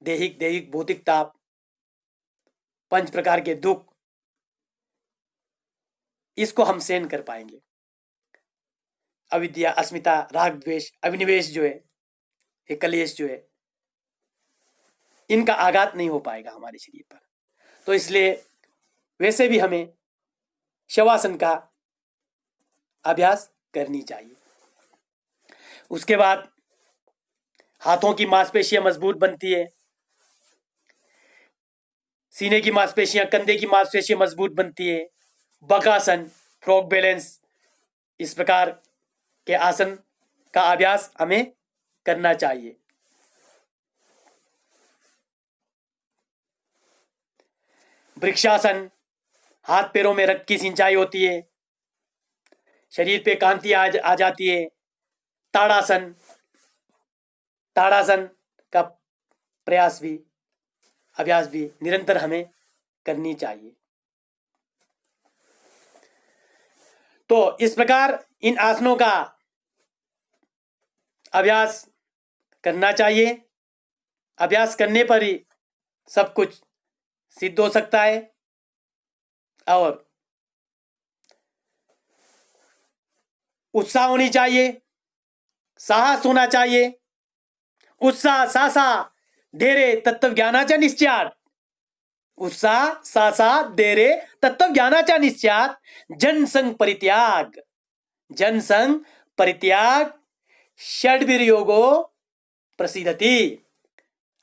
दैहिक भौतिक ताप, 5 प्रकार के दुख, इसको हम सहन कर पाएंगे। अविद्या, अस्मिता, राग, द्वेष, अभिनिवेश जो है, ये कलेश जो है, इनका आघात नहीं हो पाएगा हमारे शरीर पर। तो इसलिए वैसे भी हमें शवासन का अभ्यास करनी चाहिए। उसके बाद हाथों की मांसपेशियां मजबूत बनती है, सीने की मांसपेशियां, कंधे की मांसपेशियां मजबूत बनती है। बकासन, फ्रॉग बैलेंस, इस प्रकार के आसन का अभ्यास हमें करना चाहिए। वृक्षासन, हाथ पैरों में रक्त की सिंचाई होती है, शरीर पे कांति आ जाती है। ताड़ासन, ताड़ासन का प्रयास भी, अभ्यास भी निरंतर हमें करनी चाहिए। तो इस प्रकार इन आसनों का अभ्यास करना चाहिए। अभ्यास करने पर ही सब कुछ सिद्ध हो सकता है। और उत्साह होनी चाहिए, साहस होना चाहिए। उत्साह सासा धैर्य तत्वज्ञानाच्या निश्चयात, उत्साह सासा धैर्य तत्वज्ञानाच्या निश्चयात, जनसंग परित्याग, जनसंग परित्याग षड्वीर योगो प्रसिद्धति।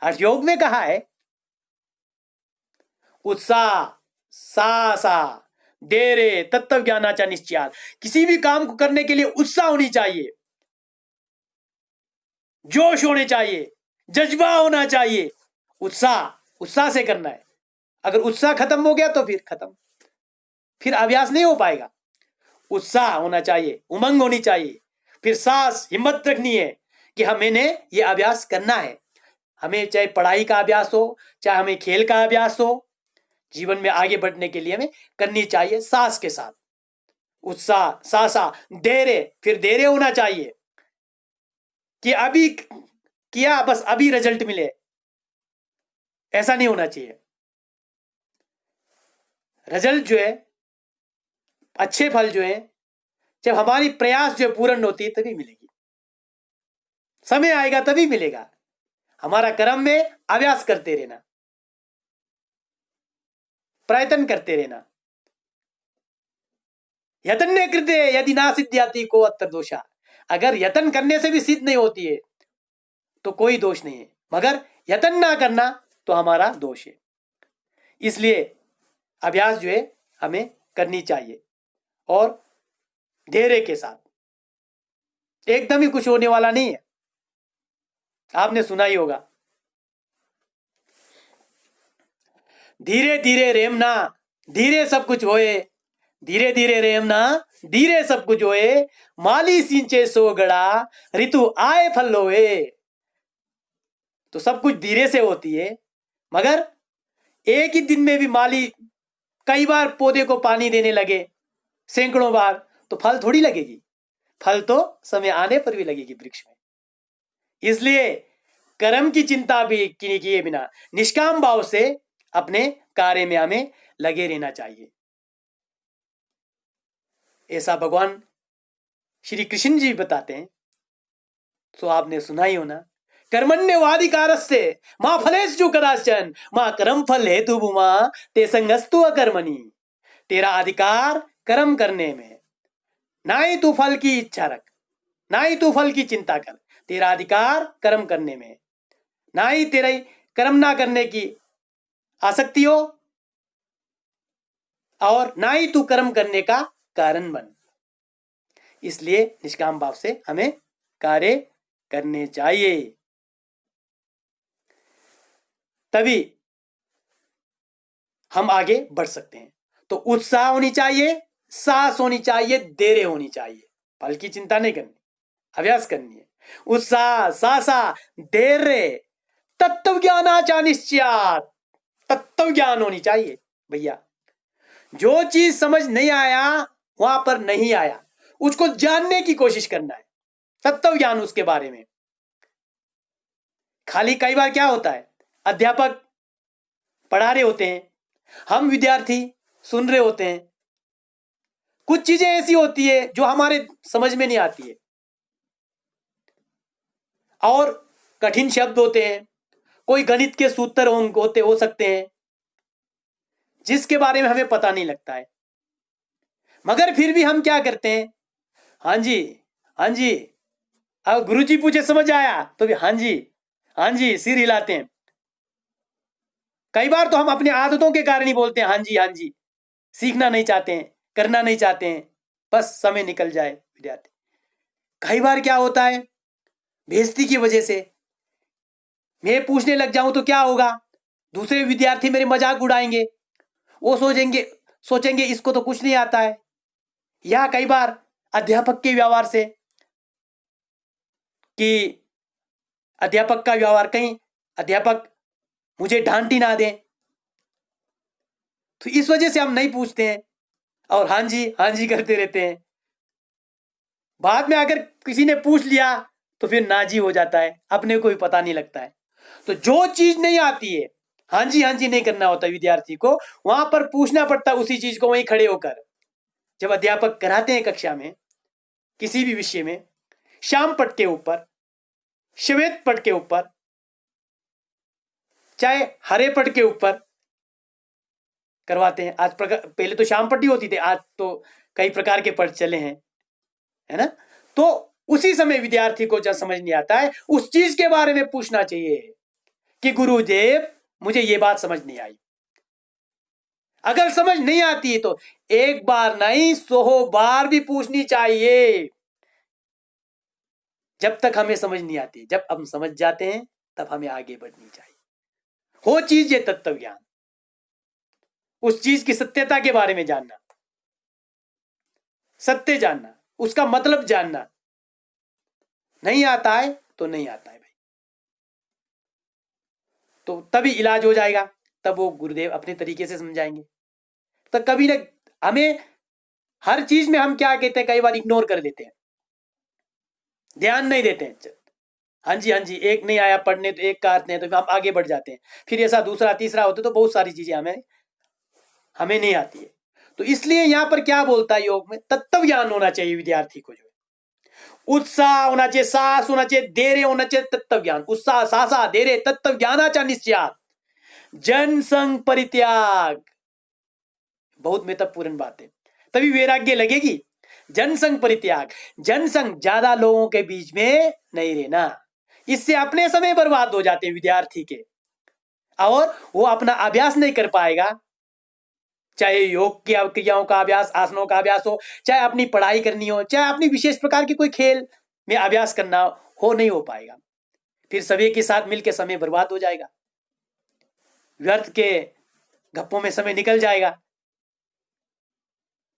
हठ योग में कहा है उत्साह सासा धैर्य तत्वज्ञानाच्या निश्चयात, किसी भी काम को करने के लिए उत्साह होनी चाहिए, जोश होने चाहिए, जज्बा होना चाहिए। उत्साह से करना है। अगर उत्साह खत्म हो गया तो फिर खत्म, फिर अभ्यास नहीं हो पाएगा। उत्साह होना चाहिए, उमंग होनी चाहिए, फिर साहस, हिम्मत रखनी है कि मैंने ये अभ्यास करना है। हमें चाहे पढ़ाई का अभ्यास हो, चाहे हमें खेल का अभ्यास हो, जीवन में आगे बढ़ने के लिए हमें करनी चाहिए साहस के साथ। उत्साह सासा धैर्य, फिर धैर्य होना चाहिए कि अभी किया बस अभी रिजल्ट मिले, ऐसा नहीं होना चाहिए। रिजल्ट जो है, अच्छे फल जो है, जब हमारी प्रयास जो पूर्ण होती है तभी मिलेगी, समय आएगा तभी मिलेगा। हमारा कर्म में अभ्यास करते रहना, प्रयत्न करते रहना। यतन्य कृते यदि ना सिद्ध्याति को अत्र दोषा, अगर यतन करने से भी सिद्ध नहीं होती है तो कोई दोष नहीं है, मगर यतन ना करना तो हमारा दोष है। इसलिए अभ्यास जो है हमें करनी चाहिए और धैर्य के साथ। एकदम ही कुछ होने वाला नहीं है। आपने सुना ही होगा, धीरे धीरे रेमना धीरे सब कुछ होए, धीरे धीरे रेमना धीरे सब कुछ होए, माली सिंचे सो गड़ा ऋतु आए फल होए। तो सब कुछ धीरे से होती है, मगर एक ही दिन में भी माली कई बार पौधे को पानी देने लगे, सैकड़ों बार, तो फल थोड़ी लगेगी। फल तो समय आने पर भी लगेगी वृक्ष में। इसलिए कर्म की चिंता भी किए बिना निष्काम भाव से अपने कार्य में हमें लगे रहना चाहिए। ऐसा भगवान श्री कृष्ण जी बताते हैं। तो आपने सुना ही होना, कर्मण्यवाधिकारस्य मा फलेषु कदाचन मा कर्म फल हेतु भूमा ते संगस्तु अकर्मणि। तेरा अधिकार कर्म करने में, ना ही तू फल की इच्छा रख, ना ही तू फल की चिंता कर। तेरा अधिकार कर्म करने में, ना ही तेरे कर्म ना करने की आसक्ति हो और ना ही तू कर्म करने का कारण बन। इसलिए निष्काम भाव से हमें कार्य करने चाहिए, तभी हम आगे बढ़ सकते हैं। तो उत्साह होनी चाहिए, साहस होनी चाहिए, धैर्य होनी चाहिए। फल की चिंता नहीं करनी, अभ्यास करनी है। उत्साह, साहसा, धैर्य, तत्व ज्ञानाचा निश्चयात्, तत्व ज्ञान होनी चाहिए भैया। जो चीज समझ नहीं आया वहां पर नहीं आया, उसको जानने की कोशिश करना है, तत्व ज्ञान उसके बारे में। खाली कई बार क्या होता है, अध्यापक पढ़ा रहे होते हैं, हम विद्यार्थी सुन रहे होते हैं, कुछ चीजें ऐसी होती है जो हमारे समझ में नहीं आती है, और कठिन शब्द होते हैं, कोई गणित के सूत्र होते हो सकते हैं जिसके बारे में हमें पता नहीं लगता है, मगर फिर भी हम क्या करते हैं, हाँ जी, हाँ जी। अब गुरुजी पूछे समझ आया तो भी हाँ जी, हाँ जी सिर हिलाते हैं। कई बार तो हम अपनी आदतों के कारण ही बोलते हैं हाँ जी, हाँ जी, सीखना नहीं चाहते हैं, करना नहीं चाहते हैं, बस समय निकल जाए विद्यार्थी। कई बार क्या होता है, बेइज्जती की वजह से मैं पूछने लग जाऊं तो क्या होगा, दूसरे विद्यार्थी मेरे मजाक उड़ाएंगे, वो सोचेंगे इसको तो कुछ नहीं आता है। या कई बार अध्यापक के व्यवहार से, कि अध्यापक का व्यवहार, कहीं अध्यापक मुझे डांट ही ना दें, तो इस वजह से हम नहीं पूछते हैं और हाँ जी करते रहते हैं। बाद में अगर किसी ने पूछ लिया तो फिर नाजी हो जाता है, अपने को भी पता नहीं लगता है। तो जो चीज नहीं आती है, हाँ जी नहीं करना होता विद्यार्थी को, वहां पर पूछना पड़ता है उसी चीज को वहीं खड़े होकर। जब अध्यापक कराते हैं कक्षा में किसी भी विषय में, श्याम पट के ऊपर, श्वेत पट के ऊपर, चाहे हरे पट के ऊपर करवाते हैं। पहले तो श्याम पट्टी होती थी, आज तो कई प्रकार के पट चले हैं, है ना। तो उसी समय विद्यार्थी को जब समझ नहीं आता है, उस चीज के बारे में पूछना चाहिए कि गुरुदेव मुझे ये बात समझ नहीं आई। अगर समझ नहीं आती है तो एक बार नहीं 100 बार भी पूछनी चाहिए, जब तक हमें समझ नहीं आती। जब हम समझ जाते हैं तब हमें आगे बढ़नी चाहिए। हो चीज ये तत्व ज्ञान, उस चीज की सत्यता के बारे में जानना, सत्य जानना, उसका मतलब जानना। नहीं आता है तो नहीं आता है भाई, तो तभी इलाज हो जाएगा, तब वो गुरुदेव अपने तरीके से समझाएंगे। तो कभी ना, हमें हर चीज में हम क्या कहते हैं, कई बार इग्नोर कर देते हैं, ध्यान नहीं देते हैं। हाँ जी एक नहीं आया पढ़ने तो एक का अर्थ नहीं, तो हम आगे बढ़ जाते हैं। फिर ऐसा दूसरा तीसरा होता है, तो बहुत सारी चीजें हमें नहीं आती है। तो इसलिए यहां पर क्या बोलता है योग में, तत्व ज्ञान होना चाहिए विद्यार्थी को, जो उत्साह होना चाहिए, साहस होना चाहिए, धैर्य होना चाहिए, तत्व ज्ञान। उत्साह, साहसा, धैर्य, तत्व ज्ञानाचा निश्चयात्, जनसंग परित्याग। बहुत महत्वपूर्ण बात है, तभी वैराग्य लगेगी। जनसंग परित्याग, जनसंग, ज्यादा लोगों के बीच में नहीं रहना, इससे अपने समय बर्बाद हो जाते हैं विद्यार्थी के, और वो अपना अभ्यास नहीं कर पाएगा। चाहे योग की क्रियाओं का अभ्यास, आसनों का अभ्यास हो, चाहे अपनी पढ़ाई करनी हो, चाहे अपनी विशेष प्रकार की कोई खेल में अभ्यास करना हो, नहीं हो पाएगा। फिर सभी के साथ मिलकर समय बर्बाद हो जाएगा, व्यर्थ के गप्पों में समय निकल जाएगा।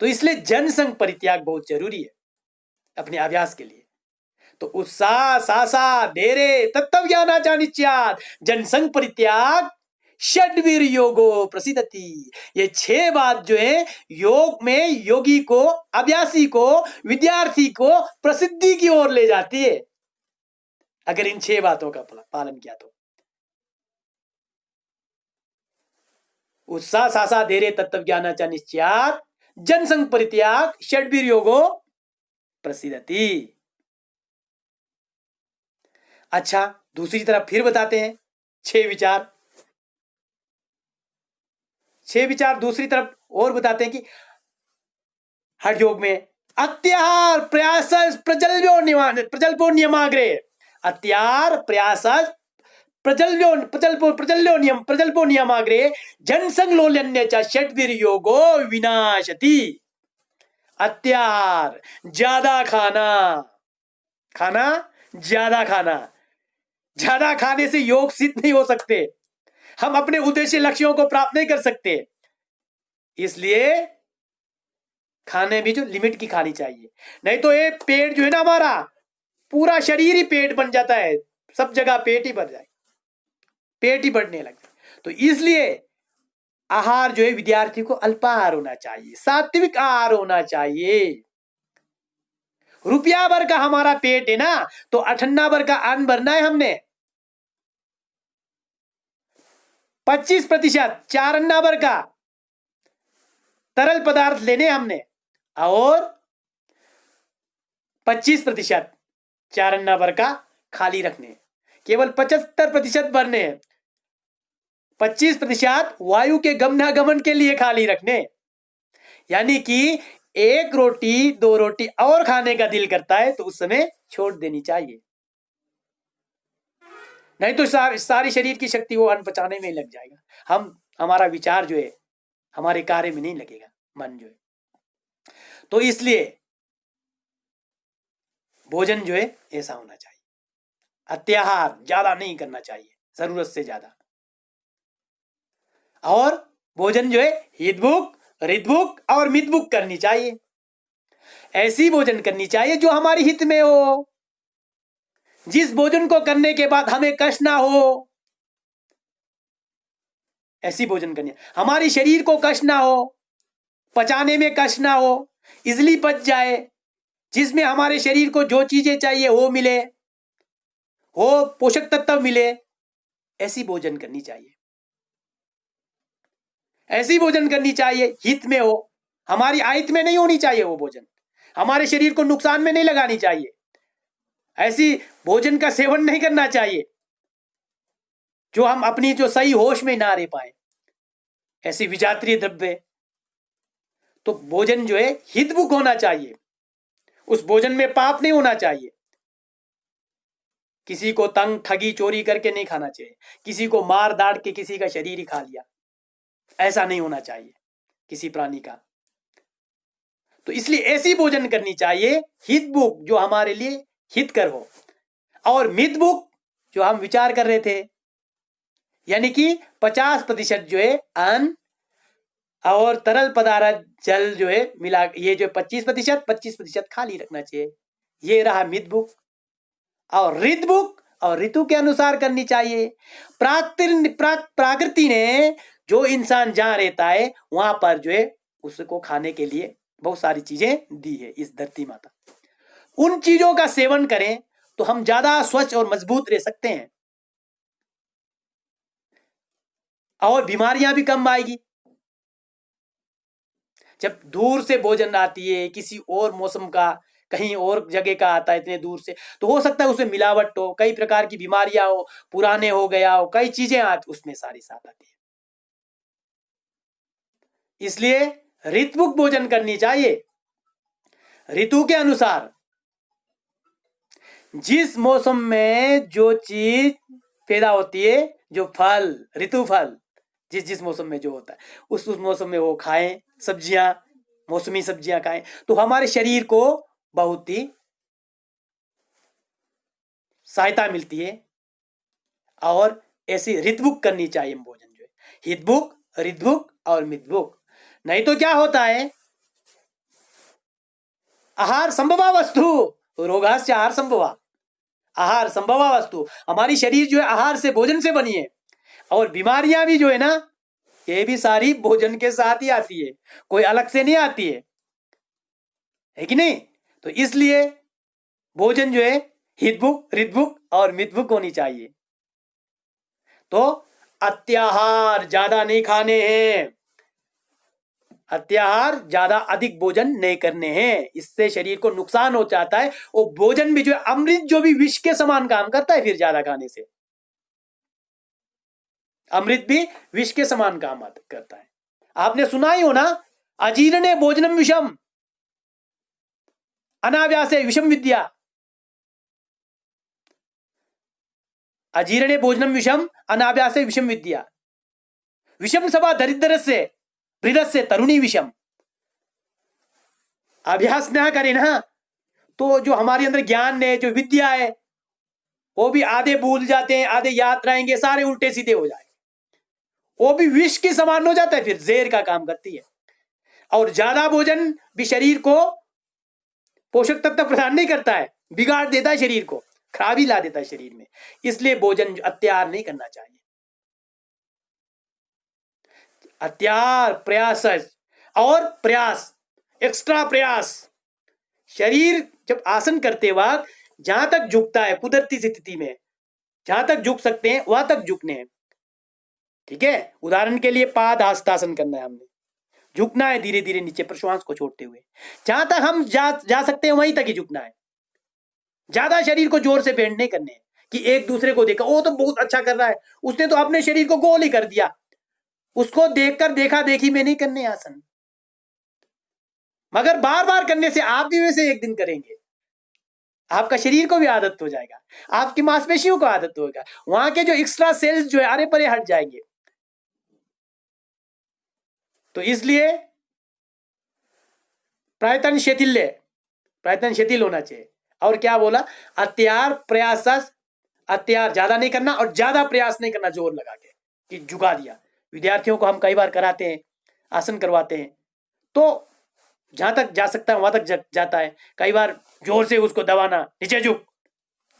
तो इसलिए जनसंग परित्याग बहुत जरूरी है अपने अभ्यास के लिए। तो उत्साह, साहसा, धैर्य, तत्व ज्ञानाचा निश्चयात्, जनसंग परित्याग, षड्वीर योगो प्रसिद्धति। ये 6 बात जो है योग में योगी को, अभ्यासी को, विद्यार्थी को प्रसिद्धि की ओर ले जाती है, अगर इन 6 बातों का पालन किया तो। उत्साह, साहसा, धैर्य, तत्व ज्ञानाचा निश्चयात्, जनसंग परित्याग, षड्वीर योगो प्रसिद्धति। अच्छा, दूसरी तरफ फिर बताते हैं 6 विचार। 6 विचार दूसरी तरफ और बताते हैं कि हठ योग में अत्याहार प्रयास प्रजल्पो नियमाग्रे, अत्याहार प्रयास प्रजल्पो नियमाग्रे, जनसंलोल्यन्य च षड्वीर योगो विनाशति। अत्याहार, ज्यादा खाना, ज्यादा खाना, ज्यादा खाने से योग सिद्ध नहीं हो सकते, हम अपने उद्देश्य लक्ष्यों को प्राप्त नहीं कर सकते। इसलिए खाने भी जो लिमिट की खानी चाहिए, नहीं तो ये पेट जो है ना हमारा पूरा शरीर ही पेट बन जाता है, सब जगह पेट ही भर जाए, पेट ही बढ़ने लगता है। तो इसलिए आहार जो है विद्यार्थी को अल्पाहार होना चाहिए, सात्विक आहार होना चाहिए। रुपया भर का हमारा पेट है ना, तो 58 भर का अन्न भरना है हमने, 25% 4 अन्ना भर का तरल पदार्थ लेने हमने, और 25% 4 अन्ना भर का खाली रखने, केवल 75% भरने, 25% वायु के गमनागमन के लिए खाली रखने। यानी कि एक रोटी 2 रोटी और खाने का दिल करता है तो उस समय छोड़ देनी चाहिए, नहीं तो सारी शरीर की शक्ति वो अन्न पचाने में ही लग जाएगा, हमारा विचार जो है हमारे कार्य में नहीं लगेगा, मन जो है। तो इसलिए भोजन जो है ऐसा होना चाहिए, अत्याहार ज्यादा नहीं करना चाहिए, जरूरत से ज्यादा। और भोजन जो है हितभुक, ऋतभुक और मितभुक करनी चाहिए। ऐसी भोजन करनी चाहिए जो हमारी हित में हो, जिस भोजन को करने के बाद हमें कष्ट ना हो, ऐसी भोजन करनी, हमारी शरीर को कष्ट ना हो, पचाने में कष्ट ना हो, इजली पच जाए, जिसमें हमारे शरीर को जो चीजें चाहिए वो मिले, वो पोषक तत्व मिले, ऐसी भोजन करनी चाहिए। ऐसी भोजन करनी चाहिए हित में हो, हमारी आहित में नहीं होनी चाहिए वो भोजन, हमारे शरीर को नुकसान में नहीं लगानी चाहिए। ऐसी भोजन का सेवन नहीं करना चाहिए जो हम अपनी जो सही होश में ना रह पाए, ऐसी विजातीय द्रव्य। तो भोजन जो है हितभुक होना चाहिए, उस भोजन में पाप नहीं होना चाहिए, किसी को तंग ठगी चोरी करके नहीं खाना चाहिए, किसी को मार दाड़ के किसी का शरीर ही खा लिया, ऐसा नहीं होना चाहिए किसी प्राणी का। तो इसलिए ऐसी भोजन करनी चाहिए हितभुक जो हमारे लिए हितकर हो, और मितभुक जो हम विचार कर रहे थे, यानी कि 50% जो है अन्न और तरल पदार्थ जल जो है मिला, ये जो 25% खाली रखना चाहिए, ये रहा मितभुक। और ऋतभुक और ऋतु के अनुसार करनी चाहिए। प्रकृति ने जो इंसान जहां रहता है वहां पर जो है उसको खाने के लिए बहुत सारी चीजें दी है इस धरती माता, उन चीजों का सेवन करें तो हम ज्यादा स्वच्छ और मजबूत रह सकते हैं, और बीमारियां भी कम आएगी। जब दूर से भोजन आती है, किसी और मौसम का, कहीं और जगह का आता है इतने दूर से, तो हो सकता है उसमें मिलावट हो, कई प्रकार की बीमारियां हो, पुराने हो गया हो, कई चीजें उसमें सारी साथ आती है। इसलिए ऋतुभुक भोजन करनी चाहिए, ऋतु के अनुसार, जिस मौसम में जो चीज पैदा होती है, जो फल, ऋतु फल जिस जिस मौसम में जो होता है उस मौसम में वो खाएं, सब्जियां, मौसमी सब्जियां खाएं, तो हमारे शरीर को बहुत ही सहायता मिलती है। और ऐसी ऋतुभुक करनी चाहिए भोजन जो है, हितभुक, ऋतुभुक और मितभुक। नहीं तो क्या होता है, आहार संभवा वस्तु रोगाश्च आहार संभवा, आहार संभवा वस्तु, हमारी शरीर जो है आहार से, भोजन से बनी है, और बीमारियां भी जो है ना ये भी सारी भोजन के साथ ही आती है, कोई अलग से नहीं आती है कि नहीं। तो इसलिए भोजन जो है हितभुक, ऋतभुक और मितभुक होनी चाहिए। तो अत्याहार ज्यादा नहीं खाने हैं, अत्याहार ज्यादा अधिक भोजन नहीं करने हैं, इससे शरीर को नुकसान हो जाता है। वो भोजन भी जो है अमृत जो भी विष के समान काम करता है फिर ज्यादा खाने से, अमृत भी विष के समान काम करता है। आपने सुना ही हो ना, अजीर्णे भोजनम विषम अनाव्यासे विषम विद्या, अजीर्णे भोजनम विषम अनाव्यासे विषम विद्या, विषम सभा दरिद्र से वृद्ध से तरुणी विषम। अभ्यास ना करें ना तो जो हमारे अंदर ज्ञान है, जो विद्या है, वो भी आधे भूल जाते हैं, आधे याद रहेंगे, सारे उल्टे सीधे हो जाएंगे, वो भी विष के समान हो जाता है, फिर जहर का काम करती है। और ज्यादा भोजन भी शरीर को पोषक तत्व प्रदान नहीं करता है, बिगाड़ देता है शरीर को, खराबी ला देता है शरीर में। इसलिए भोजन अत्यार नहीं करना चाहिए। अत्यार प्रयास और प्रयास, एक्स्ट्रा प्रयास। शरीर जब आसन करते वक्त जहां तक झुकता है कुदरती स्थिति में, जहां तक झुक सकते हैं वहां तक झुकने हैं। ठीक है, उदाहरण के लिए पाद हस्तासन करना है, हमने झुकना है धीरे धीरे नीचे प्रश्वास को छोड़ते हुए, जहां तक हम जा सकते हैं वहीं तक ही झुकना है। ज्यादा शरीर को जोर से बेंड नहीं करने हैं कि एक दूसरे को देखा वो तो बहुत अच्छा कर रहा है, उसने तो अपने शरीर को गोल ही कर दिया, उसको देखकर देखा देखी में नहीं करने आसन। मगर बार बार करने से आप भी वैसे एक दिन करेंगे, आपका शरीर को भी आदत हो जाएगा, आपकी मांसपेशियों को आदत होगा, वहां के जो एक्स्ट्रा सेल्स जो है अरे परे हट जाएंगे। तो इसलिए प्रयत्न शिथिल होना चाहिए। और क्या बोला, अत्यार प्रयास, अत्यार ज्यादा नहीं करना और ज्यादा प्रयास नहीं करना जोर लगा के कि झुका दिया। विद्यार्थियों को हम कई बार कराते हैं, आसन करवाते हैं, तो जहां तक जा सकता है वहां तक जाता है, कई बार जोर से उसको दबाना, नीचे झुक,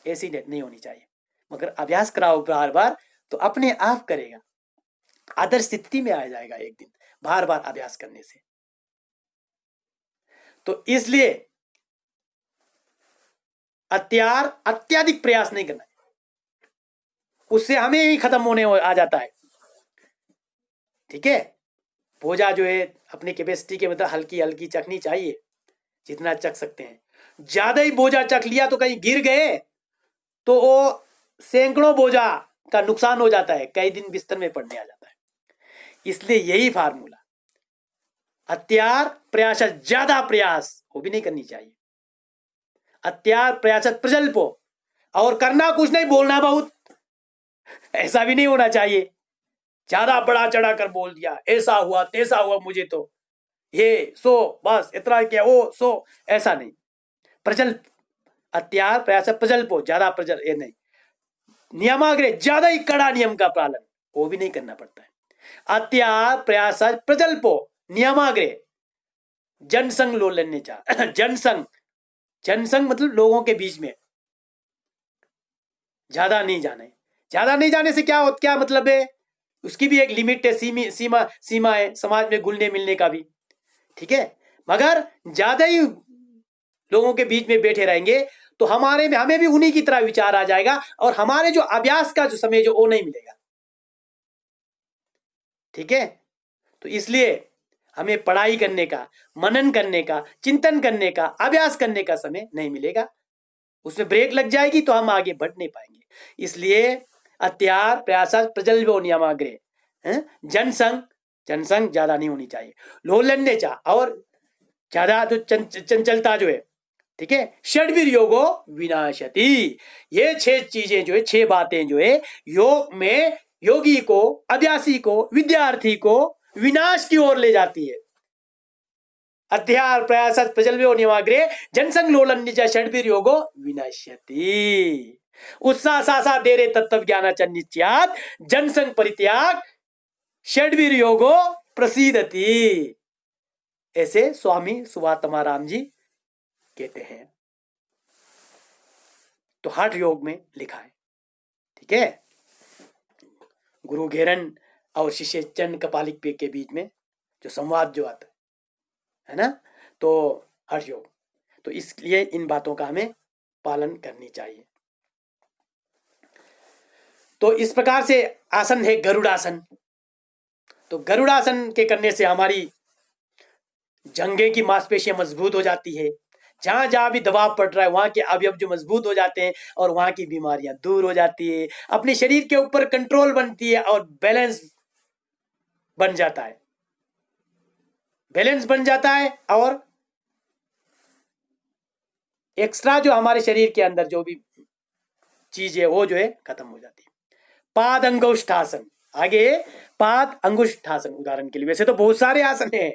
ऐसी नहीं होनी चाहिए। मगर अभ्यास कराओ बार बार तो अपने आप करेगा, आदर्श स्थिति में आ जाएगा एक दिन, बार बार अभ्यास करने से। तो इसलिए अत्याधिक प्रयास नहीं करना, उससे हमें ही खत्म होने आ जाता है। ठीक है, बोझा जो है अपनी कैपेसिटी के मतलब हल्की हल्की चखनी चाहिए, जितना चख सकते हैं। ज्यादा ही बोझा चख लिया तो कहीं गिर गए तो वो सैकड़ों बोझा का नुकसान हो जाता है, कई दिन बिस्तर में पड़ने आ जाता है। इसलिए यही फार्मूला, अत्यार प्रयास ज्यादा प्रयास वो भी नहीं करनी चाहिए, अत्यार प्रयास प्रजल्पो, और करना कुछ नहीं बोलना बहुत, ऐसा भी नहीं होना चाहिए। ज्यादा बड़ा चढ़ा कर बोल दिया, ऐसा हुआ तैसा हुआ, मुझे तो ये सो बस इतना क्या वो सो, ऐसा नहीं। प्रजल्प, अत्यार प्रयास प्रजल्पो, ज्यादा प्रजल ये नहीं। नियमाग्रह, ज्यादा ही कड़ा नियम का पालन वो भी नहीं करना पड़ता है। अत्यार प्रयास प्रजल्पो नियमाग्रह, जनसंग लो लेने चाह जनसंग मतलब लोगों के बीच में ज्यादा नहीं जाने। ज्यादा नहीं जाने से क्या मतलब है, उसकी भी एक लिमिट है, सीमा है, समाज में घुलने मिलने का भी। ठीक है, मगर ज्यादा ही लोगों के बीच में बैठे रहेंगे तो हमें भी उन्हीं की तरह विचार आ जाएगा और हमारे जो अभ्यास का जो समय जो वो नहीं मिलेगा। ठीक है, तो इसलिए हमें पढ़ाई करने का, मनन करने का, चिंतन करने का, अभ्यास करने का समय नहीं मिलेगा, उसमें ब्रेक लग जाएगी तो हम आगे बढ़ नहीं पाएंगे। इसलिए अत्यार प्रयास प्रजल्पो नियमाग्रह, जनसंग ज्यादा नहीं होनी चाहिए, लोलन्य चा, और ज्यादा जो चंचलता जो है। ठीक है, षड्वीर योगो विनाशति, ये 6 चीजें जो है, 6 बातें जो है योग में योगी को, अभ्यासी को, विद्यार्थी को विनाश की ओर ले जाती है। अध्यार प्रयास प्रजल्पो नियमाग्रह जनसंग लोलन्य षड्वीर योगो विनाश्यति, उत्साह सासा देरे तत्व ज्ञान नित्यात् जनसंग परित्याग षड्वीर योगो प्रसीदति, ऐसे स्वामी सुभातमाराम जी कहते हैं। तो हठ योग में लिखा है। ठीक है, गुरु घेरन और शिष्य चंद कपालिक के बीच में जो संवाद जो आता है ना, तो हठ योग, तो इसलिए इन बातों का हमें पालन करनी चाहिए। तो इस प्रकार से आसन है गरुड़ासन। तो गरुड़ासन के करने से हमारी जंघे की मांसपेशियां मजबूत हो जाती है, जहां जहां भी दबाव पड़ रहा है वहां के अवयव जो मजबूत हो जाते हैं और वहां की बीमारियां दूर हो जाती है, अपने शरीर के ऊपर कंट्रोल बनती है और बैलेंस बन जाता है, और एक्स्ट्रा जो हमारे शरीर के अंदर जो भी चीज है वो जो है खत्म हो जाती है। पाद अंगुष्ठासन, आगे पाद अंगुष्ठासन उदाहरण के लिए, वैसे तो बहुत सारे आसन हैं,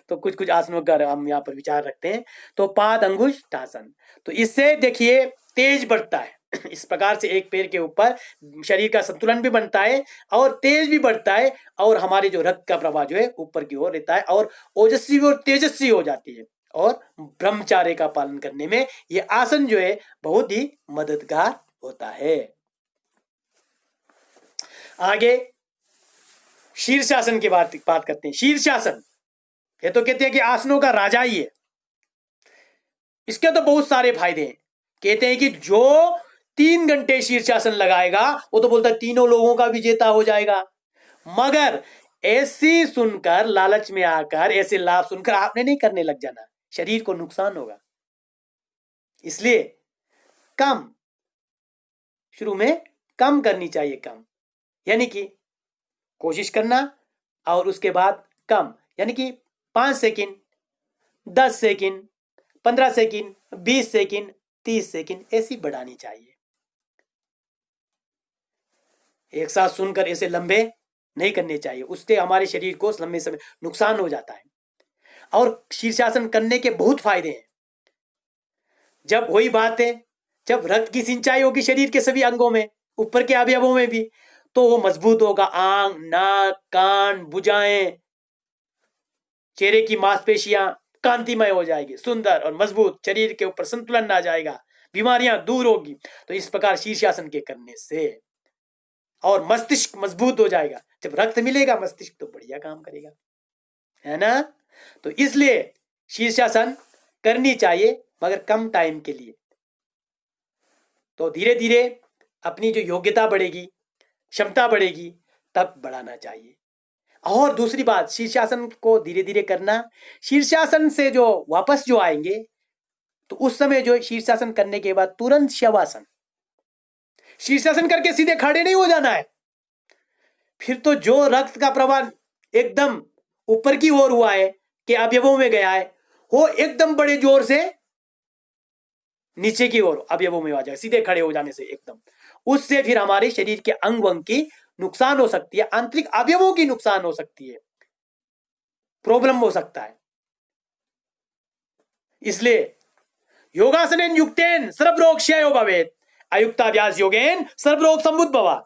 तो कुछ कुछ आसनों का हम यहाँ पर विचार रखते हैं। तो पाद अंगुष्ठासन, तो इससे देखिए तेज बढ़ता है इस प्रकार से एक पैर के ऊपर शरीर का संतुलन भी बनता है और तेज भी बढ़ता है और हमारे जो रक्त का प्रवाह जो है ऊपर की ओर रहता है और ओजस्वी और तेजस्वी हो जाती है और ब्रह्मचार्य का पालन करने में ये आसन जो है बहुत ही मददगार होता है। आगे शीर्षासन की बात करते हैं। शीर्षासन ये तो कहते हैं कि आसनों का राजा ही है। इसके तो बहुत सारे फायदे हैं। कहते हैं कि जो 3 घंटे शीर्षासन लगाएगा वो तो बोलता है तीनों लोगों का विजेता हो जाएगा। मगर ऐसी सुनकर, लालच में आकर, ऐसे लाभ सुनकर आपने नहीं करने लग जाना, शरीर को नुकसान होगा। इसलिए कम, शुरू में कम करनी चाहिए, कम यानी कि कोशिश करना और उसके बाद कम, यानी कि 5 second, 10 second, 15 second, 20 second, 30 second ऐसी बढ़ानी चाहिए। एक साथ सुनकर ऐसे लंबे नहीं करने चाहिए, उससे हमारे शरीर को लंबे समय नुकसान हो जाता है। और शीर्षासन करने के बहुत फायदे हैं। जब वही बात है, जब रक्त की सिंचाई होगी शरीर के सभी अंगों में, ऊपर के अवयवों में भी, तो वो मजबूत होगा। आंख, नाक, कान, भुजाएं, चेहरे की मांसपेशियां कांतिमय हो जाएगी, सुंदर और मजबूत, शरीर के ऊपर संतुलन आ जाएगा, बीमारियां दूर होगी। तो इस प्रकार शीर्षासन के करने से, और मस्तिष्क मजबूत हो जाएगा। जब रक्त मिलेगा मस्तिष्क तो बढ़िया काम करेगा, है ना। तो इसलिए शीर्षासन करनी चाहिए, मगर कम टाइम के लिए। तो धीरे धीरे अपनी जो योग्यता बढ़ेगी, क्षमता बढ़ेगी, तब बढ़ाना चाहिए। और दूसरी बात, शीर्षासन को धीरे धीरे करना। शीर्षासन से जो वापस जो आएंगे तो उस समय जो शीर्षासन करने के बाद तुरंत शवासन, शीर्षासन करके सीधे खड़े नहीं हो जाना है। फिर तो जो रक्त का प्रवाह एकदम ऊपर की ओर हुआ है, कि अवयवों में गया है, वो एकदम बड़े जोर से नीचे की ओर अवयवों में आ जाए, सीधे खड़े हो जाने से एकदम। उससे फिर हमारे शरीर के अंग वंग की नुकसान हो सकती है, आंतरिक अवयवों की नुकसान हो सकती है, प्रॉब्लम हो सकता है। इसलिए योगासनेन युक्तेन सर्वरोग क्षयो भवेत्, अयुक्ताभ्यास योगेन सर्वरोग समुद्भवा।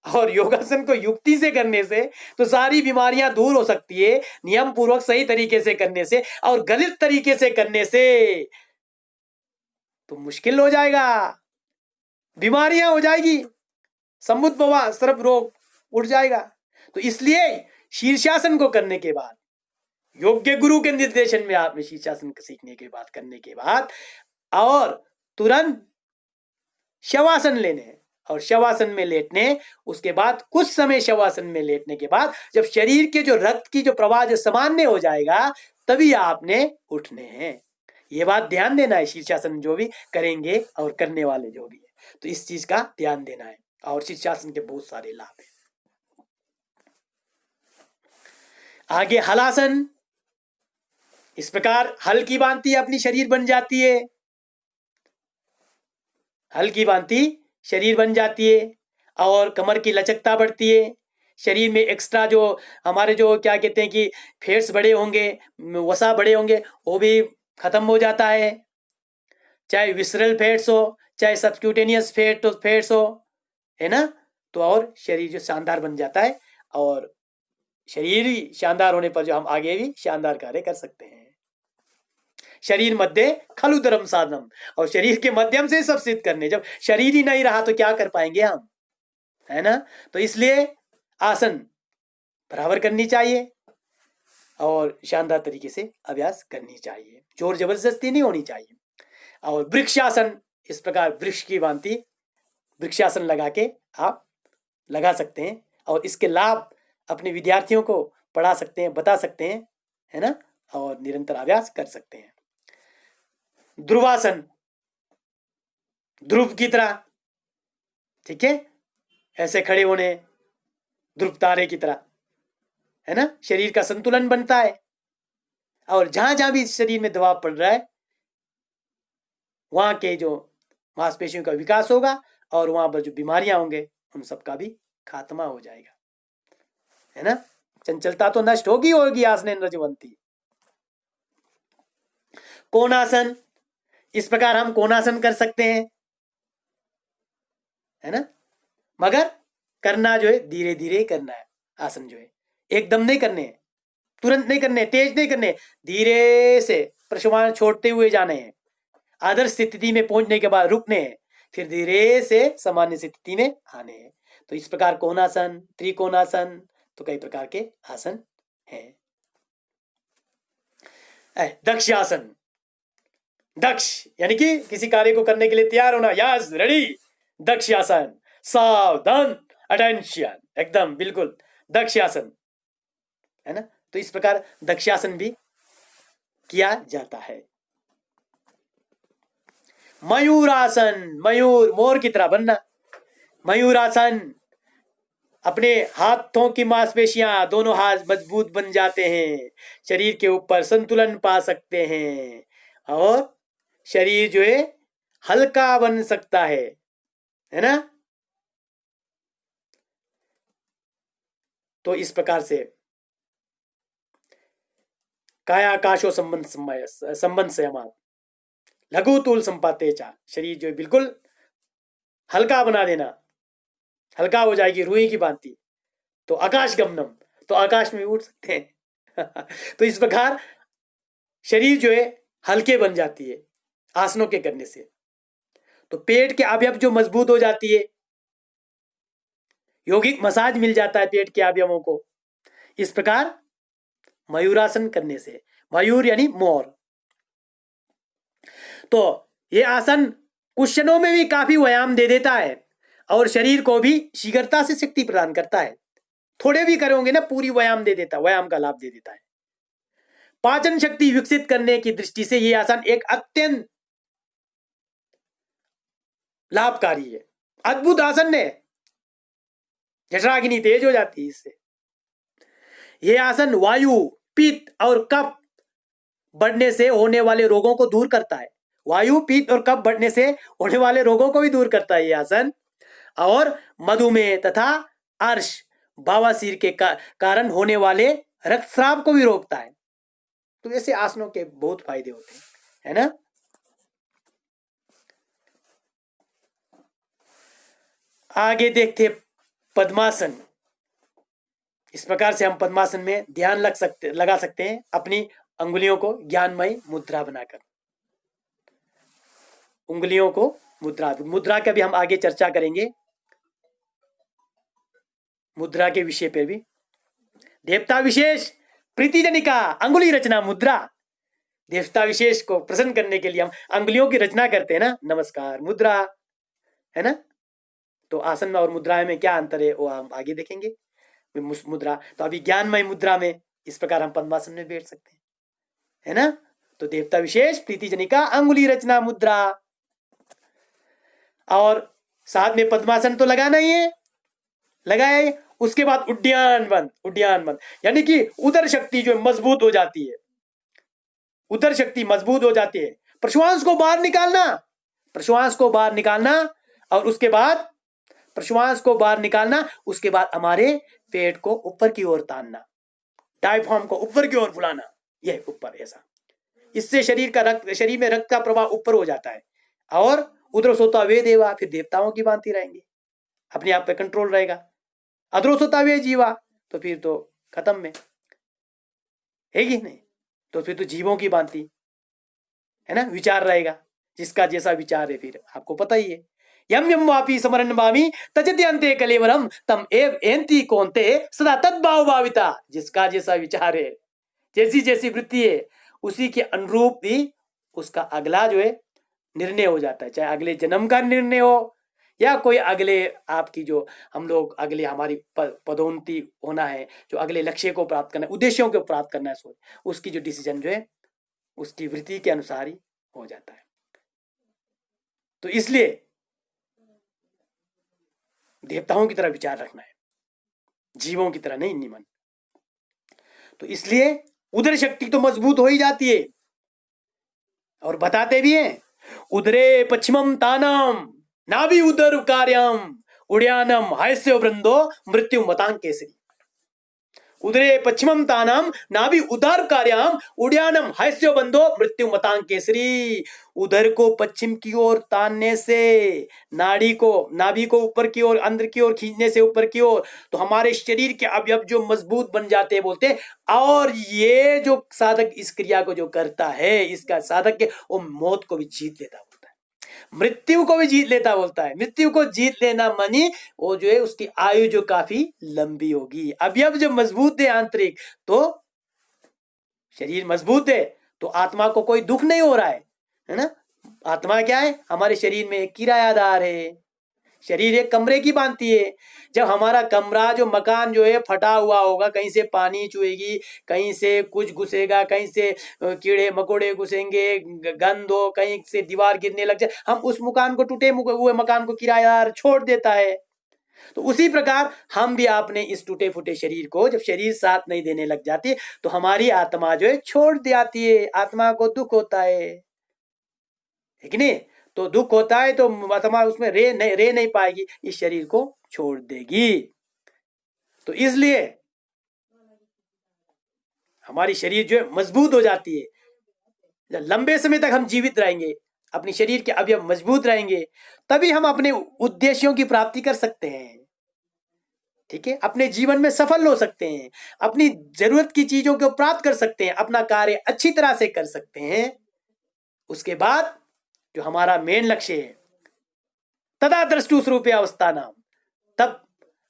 और योगासन को युक्ति से करने से तो सारी बीमारियां दूर हो सकती है, नियम पूर्वक सही तरीके से करने से। और गलत तरीके से करने से तो मुश्किल हो जाएगा, बीमारियां हो जाएगी, समुद्भवा, सर्व रोग उठ जाएगा। तो इसलिए शीर्षासन को करने के बाद, योग्य गुरु के निर्देशन में आपने शीर्षासन सीखने के बाद, करने के बाद, और तुरंत शवासन लेने हैं। और शवासन में लेटने, उसके बाद कुछ समय शवासन में लेटने के बाद जब शरीर के जो रक्त की जो प्रवाह जो सामान्य हो जाएगा, तभी आपने उठने हैं। ये बात ध्यान देना है, शीर्षासन जो भी करेंगे और करने वाले जो भी है, तो इस चीज का ध्यान देना है। और शीर्षासन के बहुत सारे लाभ हैं। आगे हलासन, इस प्रकार हल की भांति अपनी शरीर बन जाती है, हल की भांति शरीर बन जाती है और कमर की लचकता बढ़ती है। शरीर में एक्स्ट्रा जो हमारे जो क्या कहते हैं कि फैट्स बड़े होंगे, वसा बड़े होंगे, वो भी खत्म हो जाता है। चाहे विसरल फैट्स हो, चाहे सबक्यूटेनियस फैट्स हो, है ना। तो और शरीर जो शानदार बन जाता है, और शरीर ही शानदार होने पर जो हम आगे भी शानदार कार्य कर सकते हैं। शरीर मध्य खलु धर्म साधनम, और शरीर के माध्यम से सब सिद्ध करने। जब शरीर ही नहीं रहा तो क्या कर पाएंगे हम, है ना। तो इसलिए आसन बराबर करनी चाहिए और शानदार तरीके से अभ्यास करनी चाहिए, जोर जबरदस्ती नहीं होनी चाहिए। और वृक्षासन, इस प्रकार वृक्ष की भांति वृक्षासन लगा के आप लगा सकते हैं, और इसके लाभ अपने विद्यार्थियों को पढ़ा सकते हैं, बता सकते हैं, है ना, और निरंतर अभ्यास कर सकते हैं। ध्रुवासन, ध्रुव की तरह, ठीक है, ऐसे खड़े होने, ध्रुव तारे की तरह, है ना। शरीर का संतुलन बनता है, और जहां जहां भी शरीर में दबाव पड़ रहा है वहां के जो मांसपेशियों का विकास होगा, और वहां पर जो बीमारियां होंगे उन सबका भी खात्मा हो जाएगा, है ना। चंचलता तो नष्ट होगी आसनेन रजवंती। कोणासन, इस प्रकार हम कोणासन कर सकते हैं। है ना। मगर करना जो है धीरे धीरे करना है। आसन जो है एकदम नहीं करने, तुरंत नहीं करने, तेज नहीं करने, धीरे से प्रश्वास छोड़ते हुए जाने हैं। आदर्श स्थिति में पहुंचने के बाद रुकने हैं, फिर धीरे से सामान्य स्थिति में आने हैं। तो इस प्रकार कोणासन, त्रिकोणासन, तो कई प्रकार के आसन हैं। दक्ष आसन, दक्ष यानी कि किसी कार्य को करने के लिए तैयार होना, यस रेडी, दक्ष आसन, सावधान, अटेंशन, एकदम बिल्कुल दक्ष आसन, है ना। तो इस प्रकार दक्षासन भी किया जाता है। मयूरासन, मयूर मोर की तरह बनना। मयूरासन, अपने हाथों की मांसपेशियां, दोनों हाथ मजबूत बन जाते हैं, शरीर के ऊपर संतुलन पा सकते हैं और शरीर जो है हल्का बन सकता है ना। तो इस प्रकार से कायाकाशो संबंध से हमारा लघु तूल संपाते चा, शरीर जो बिल्कुल हल्का बना देना, हल्का हो जाएगी रुई की भांति। तो आकाश गमनम, तो आकाश में उड़ सकते हैं तो इस प्रकार शरीर जो है हल्के बन जाती है आसनों के करने से। तो पेट के अवयव जो मजबूत हो जाती है, यौगिक मसाज मिल जाता है पेट के अवयवों को, इस प्रकार मयूरासन करने से। मयूर यानी मोर। तो ये आसन कुशनों में भी काफी व्यायाम दे देता है और शरीर को भी शीघ्रता से शक्ति प्रदान करता है। थोड़े भी करोगे ना, पूरी व्यायाम दे देता है, व्यायाम का लाभ दे देता है। पाचन शक्ति विकसित करने की दृष्टि से यह आसन एक अत्यंत लाभकारी है, अद्भुत आसन है। जठराग्नि तेज हो जाती है इससे। यह आसन वायु, पित्त और कफ बढ़ने से होने वाले रोगों को दूर करता है। वायु, पित्त और कफ बढ़ने से होने वाले रोगों को भी दूर करता है यह आसन। और मधुमेह तथा अर्श, बवासीर के कारण होने वाले रक्तस्राव को भी रोकता है। तो ऐसे आसनों के बहुत फायदे होते हैं, है ना। आगे देखते पद्मासन। इस प्रकार से हम पद्मासन में ध्यान लगा सकते हैं अपनी अंगुलियों को ज्ञानमय मुद्रा बनाकर। उंगलियों को मुद्रा का भी हम आगे चर्चा करेंगे, मुद्रा के विषय पर भी। देवता विशेष प्रीतिजनिका अंगुली रचना मुद्रा। देवता विशेष को प्रसन्न करने के लिए हम अंगुलियों की रचना करते हैं ना, नमस्कार मुद्रा, है ना। तो आसन में और मुद्रा में क्या अंतर है वो हम आगे देखेंगे। मुद्रा तो अभी ज्ञानमय मुद्रा में इस प्रकार हम पद्मासन में बैठ सकते हैं, है ना। तो देवता विशेष प्रीतिजनिका अंगुली रचना मुद्रा। और साथ में पद्मासन तो लगाना ही है, लगाए। उसके बाद उड्डयन बंद, उड्डयन बंद यानी कि उदर शक्ति जो मजबूत हो जाती है, उदर शक्ति मजबूत हो जाती है। प्रश्वास को बाहर निकालना, प्रश्वास को बाहर निकालना और उसके बाद प्रश्वास को बाहर निकालना, उसके बाद हमारे पेट को ऊपर की ओर तानना, डायफ्राम को ऊपर की ओर बुलाना, यह ऊपर ऐसा। इससे शरीर में रक्त का प्रवाह ऊपर हो जाता है और उद्रसोता वे देवा, फिर देवताओं की भांति रहेंगे, अपने आप पे कंट्रोल रहेगा। अद्रोसोता वे जीवा, तो फिर तो खत्म में है कि नहीं। तो फिर तो जीवों की भांति, है ना, विचार रहेगा, जिसका जैसा विचार है फिर आपको पता ही है। यम यम वापी समरण भावी तजद्यन्ते कलेवरम तम एव एंति कोन्ते सदा तद्भाव भाविता। जिसका जैसा विचार है, जैसी जैसी वृत्ति है, उसी के अनुरूप भी उसका अगला जो है निर्णय हो जाता है। चाहे अगले जन्म का निर्णय हो या कोई अगले आपकी जो हम लोग अगले हमारी पदोन्नति होना है, जो अगले लक्ष्य को प्राप्त करना है, उद्देश्यों को प्राप्त करना है, उसकी जो डिसीजन जो है उसकी वृत्ति के अनुसार ही हो जाता है। तो इसलिए देवताओं की तरह विचार रखना है, जीवों की तरह नहीं, निमन। तो इसलिए उदर शक्ति तो मजबूत हो ही जाती है। और बताते भी हैं, उदरे पश्चिमम तानम नाभि उदर कार्यम उड्यानम हायस्य वृंदो मृत्यु मतांग केसरी। उदरे पश्चिमम तानाम नाभि उदर कार्याम उड्यानम हैस्यो बंधो मृत्यु मतांग केसरी। उधर को पश्चिम की ओर तानने से, नाड़ी को, नाभि को ऊपर की ओर, अंदर की ओर खींचने से ऊपर की ओर, तो हमारे शरीर के अवयव जो मजबूत बन जाते हैं बोलते हैं। और ये जो साधक इस क्रिया को जो करता है, इसका साधक के वो मौत को भी जीत लेता बोलता है, मृत्यु को भी जीत लेता बोलता है। मृत्यु को जीत लेना मानी वो जो है उसकी आयु जो काफी लंबी होगी। अवयव जो मजबूत है आंतरिक, तो शरीर मजबूत है तो आत्मा को कोई दुख नहीं हो रहा है ना। आत्मा क्या है, हमारे शरीर में एक किरायादार है। शरीर एक कमरे की भांति है। जब हमारा कमरा जो मकान जो है फटा हुआ होगा, कहीं से पानी चुएगी, कहीं से कुछ घुसेगा, कहीं से कीड़े मकोड़े घुसेंगे, गंद हो, कहीं से दीवार गिरने लग जाए, हम उस मकान को, टूटे हुए मकान को किराएदार छोड़ देता है। तो उसी प्रकार हम भी आपने इस टूटे फूटे शरीर को, जब शरीर साथ नहीं देने लग जाती तो हमारी आत्मा जो है छोड़ दी आती है। आत्मा को दुख होता है कि नहीं? तो दुख होता है तो आत्मा उसमें रह नहीं पाएगी, इस शरीर को छोड़ देगी। तो इसलिए हमारी शरीर जो है मजबूत हो जाती है। जब लंबे समय तक हम जीवित रहेंगे, अपने शरीर के अवयव मजबूत रहेंगे, तभी हम अपने उद्देश्यों की प्राप्ति कर सकते हैं। ठीक है, अपने जीवन में सफल हो सकते हैं, अपनी जरूरत की चीजों को प्राप्त कर सकते हैं, अपना कार्य अच्छी तरह से कर सकते हैं। उसके बाद जो हमारा मेन लक्ष्य है, तदा दृष्टु स्वरूपे अवस्था नाम, तब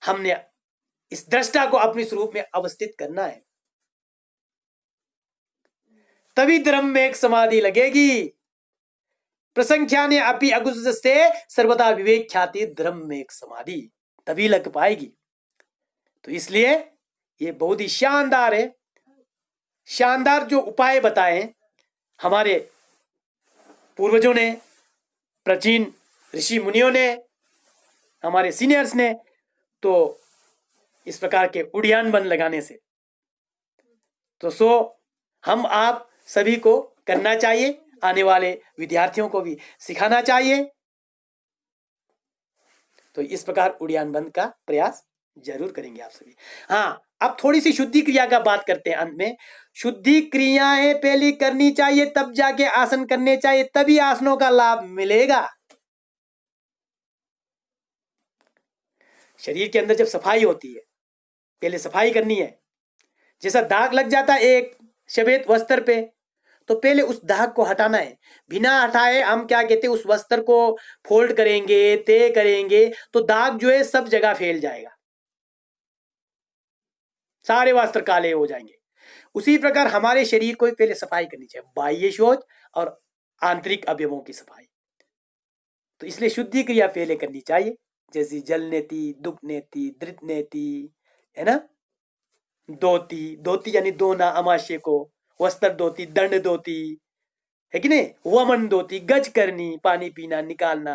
हमने इस दृष्टा को अपने स्वरूप में अवस्थित करना है। तभी धर्म में एक समाधि लगेगी। प्रसंख्याने अपि अगुस्ते सर्वदा विवेक ख्याति धर्म में एक समाधि तभी लग पाएगी। तो इसलिए ये बहुत ही शानदार है। शानदार जो उपाय बताए हमारे पूर्वजों ने, प्राचीन ऋषि मुनियों ने, हमारे सीनियर्स ने, तो इस प्रकार के उड़ियान बन लगाने से तो हम आप सभी को करना चाहिए, आने वाले विद्यार्थियों को भी सिखाना चाहिए। तो इस प्रकार उड़ियान बंद का प्रयास जरूर करेंगे आप सभी। हाँ, अब थोड़ी सी शुद्धि क्रिया का बात करते हैं अंत में। शुद्धि क्रियाएं पहले करनी चाहिए, तब जाके आसन करने चाहिए, तभी आसनों का लाभ मिलेगा। शरीर के अंदर जब सफाई होती है, पहले सफाई करनी है। जैसा दाग लग जाता है एक सफेद वस्त्र पे, तो पहले उस दाग को हटाना है। बिना हटाए हम क्या कहते हैं, उस वस्त्र को फोल्ड करेंगे, तय करेंगे, तो दाग जो है सब जगह फैल जाएगा, सारे वस्त्र काले हो जाएंगे। उसी प्रकार हमारे शरीर को पहले सफाई करनी चाहिए, बाह्य शौच और आंतरिक अवयवों की सफाई। तो इसलिए शुद्धि क्रिया पहले करनी चाहिए, जैसी जल नेति, दुख नेति, धृत नेति, है ना, धोती, धोती यानी धोना अमाशय को, वस्त्र धोती, दंड धोती, है कि नहीं, वमन धोती, गज करनी, पानी पीना, निकालना,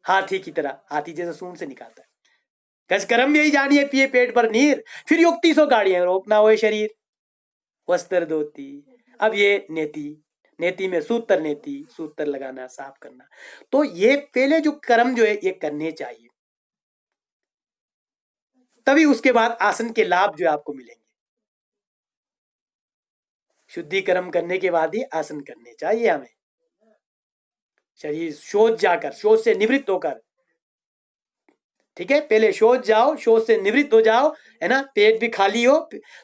हाथी की तरह, हाथी जैसा सूंड से निकालता है। गज कर्म यही जानिए, पिए पेट पर नीर, फिर युक्ति सो गाड़ियां रोकना हो शरीर, वस्त्र धोती। अब ये नेति, नेति में सूत्र नेति, सूत्र लगाना, साफ करना। तो ये पहले जो कर्म जो है ये करने चाहिए, तभी उसके बाद आसन के लाभ जो आपको मिलेंगे। शुद्धि कर्म करने के बाद ही आसन करने चाहिए हमें। शरीर शोच जाकर, शोच से निवृत्त होकर, ठीक है, पहले शोच जाओ, शोच से निवृत्त हो जाओ, है ना, पेट भी खाली हो,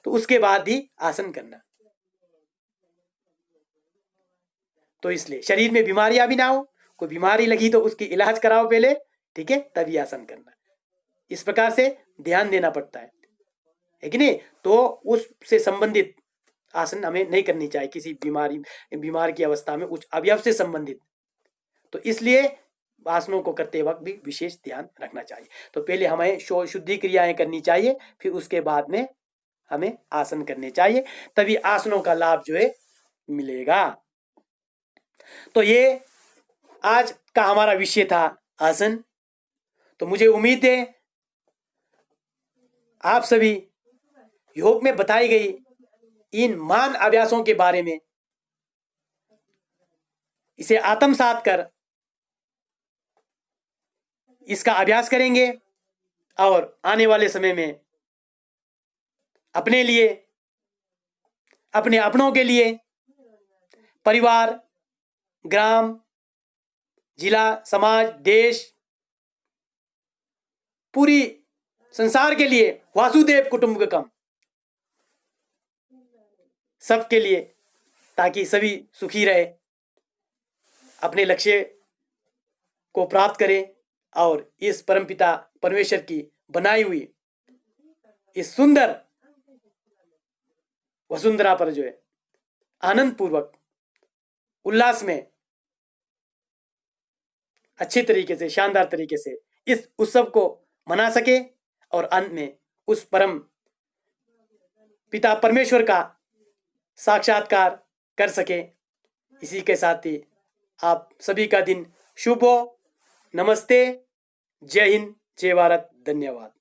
तो उसके बाद ही आसन करना। तो इसलिए शरीर में बीमारियां भी ना हो, कोई बीमारी लगी तो उसकी इलाज कराओ पहले, ठीक है, तभी आसन करना। इस प्रकार से ध्यान देना पड़ता है कि नहीं। तो उससे संबंधित आसन हमें नहीं करनी चाहिए, किसी बीमार की अवस्था में उच्च अवयव से संबंधित। तो इसलिए आसनों को करते वक्त भी विशेष ध्यान रखना चाहिए। तो पहले हमें शुद्धि क्रियाएं करनी चाहिए, फिर उसके बाद में हमें आसन करने चाहिए, तभी आसनों का लाभ जो है मिलेगा। तो ये आज का हमारा विषय था आसन। तो मुझे उम्मीद है आप सभी योग में बताई गई इन मान अभ्यासों के बारे में इसे आत्मसात कर इसका अभ्यास करेंगे और आने वाले समय में अपने लिए, अपने अपनों के लिए, परिवार, ग्राम, जिला, समाज, देश, पूरी संसार के लिए, वासुदेव कुटुंबकम, सबके लिए, ताकि सभी सुखी रहे, अपने लक्ष्य को प्राप्त करें और इस परमपिता परमेश्वर की बनाई हुई इस सुंदर वसुंधरा पर जो है आनंद पूर्वक, उल्लास में, अच्छे तरीके से, शानदार तरीके से इस उत्सव को मना सके और अंत में उस परम पिता परमेश्वर का साक्षात्कार कर सके। इसी के साथ ही आप सभी का दिन शुभ हो। नमस्ते, जय हिंद, जय भारत, धन्यवाद।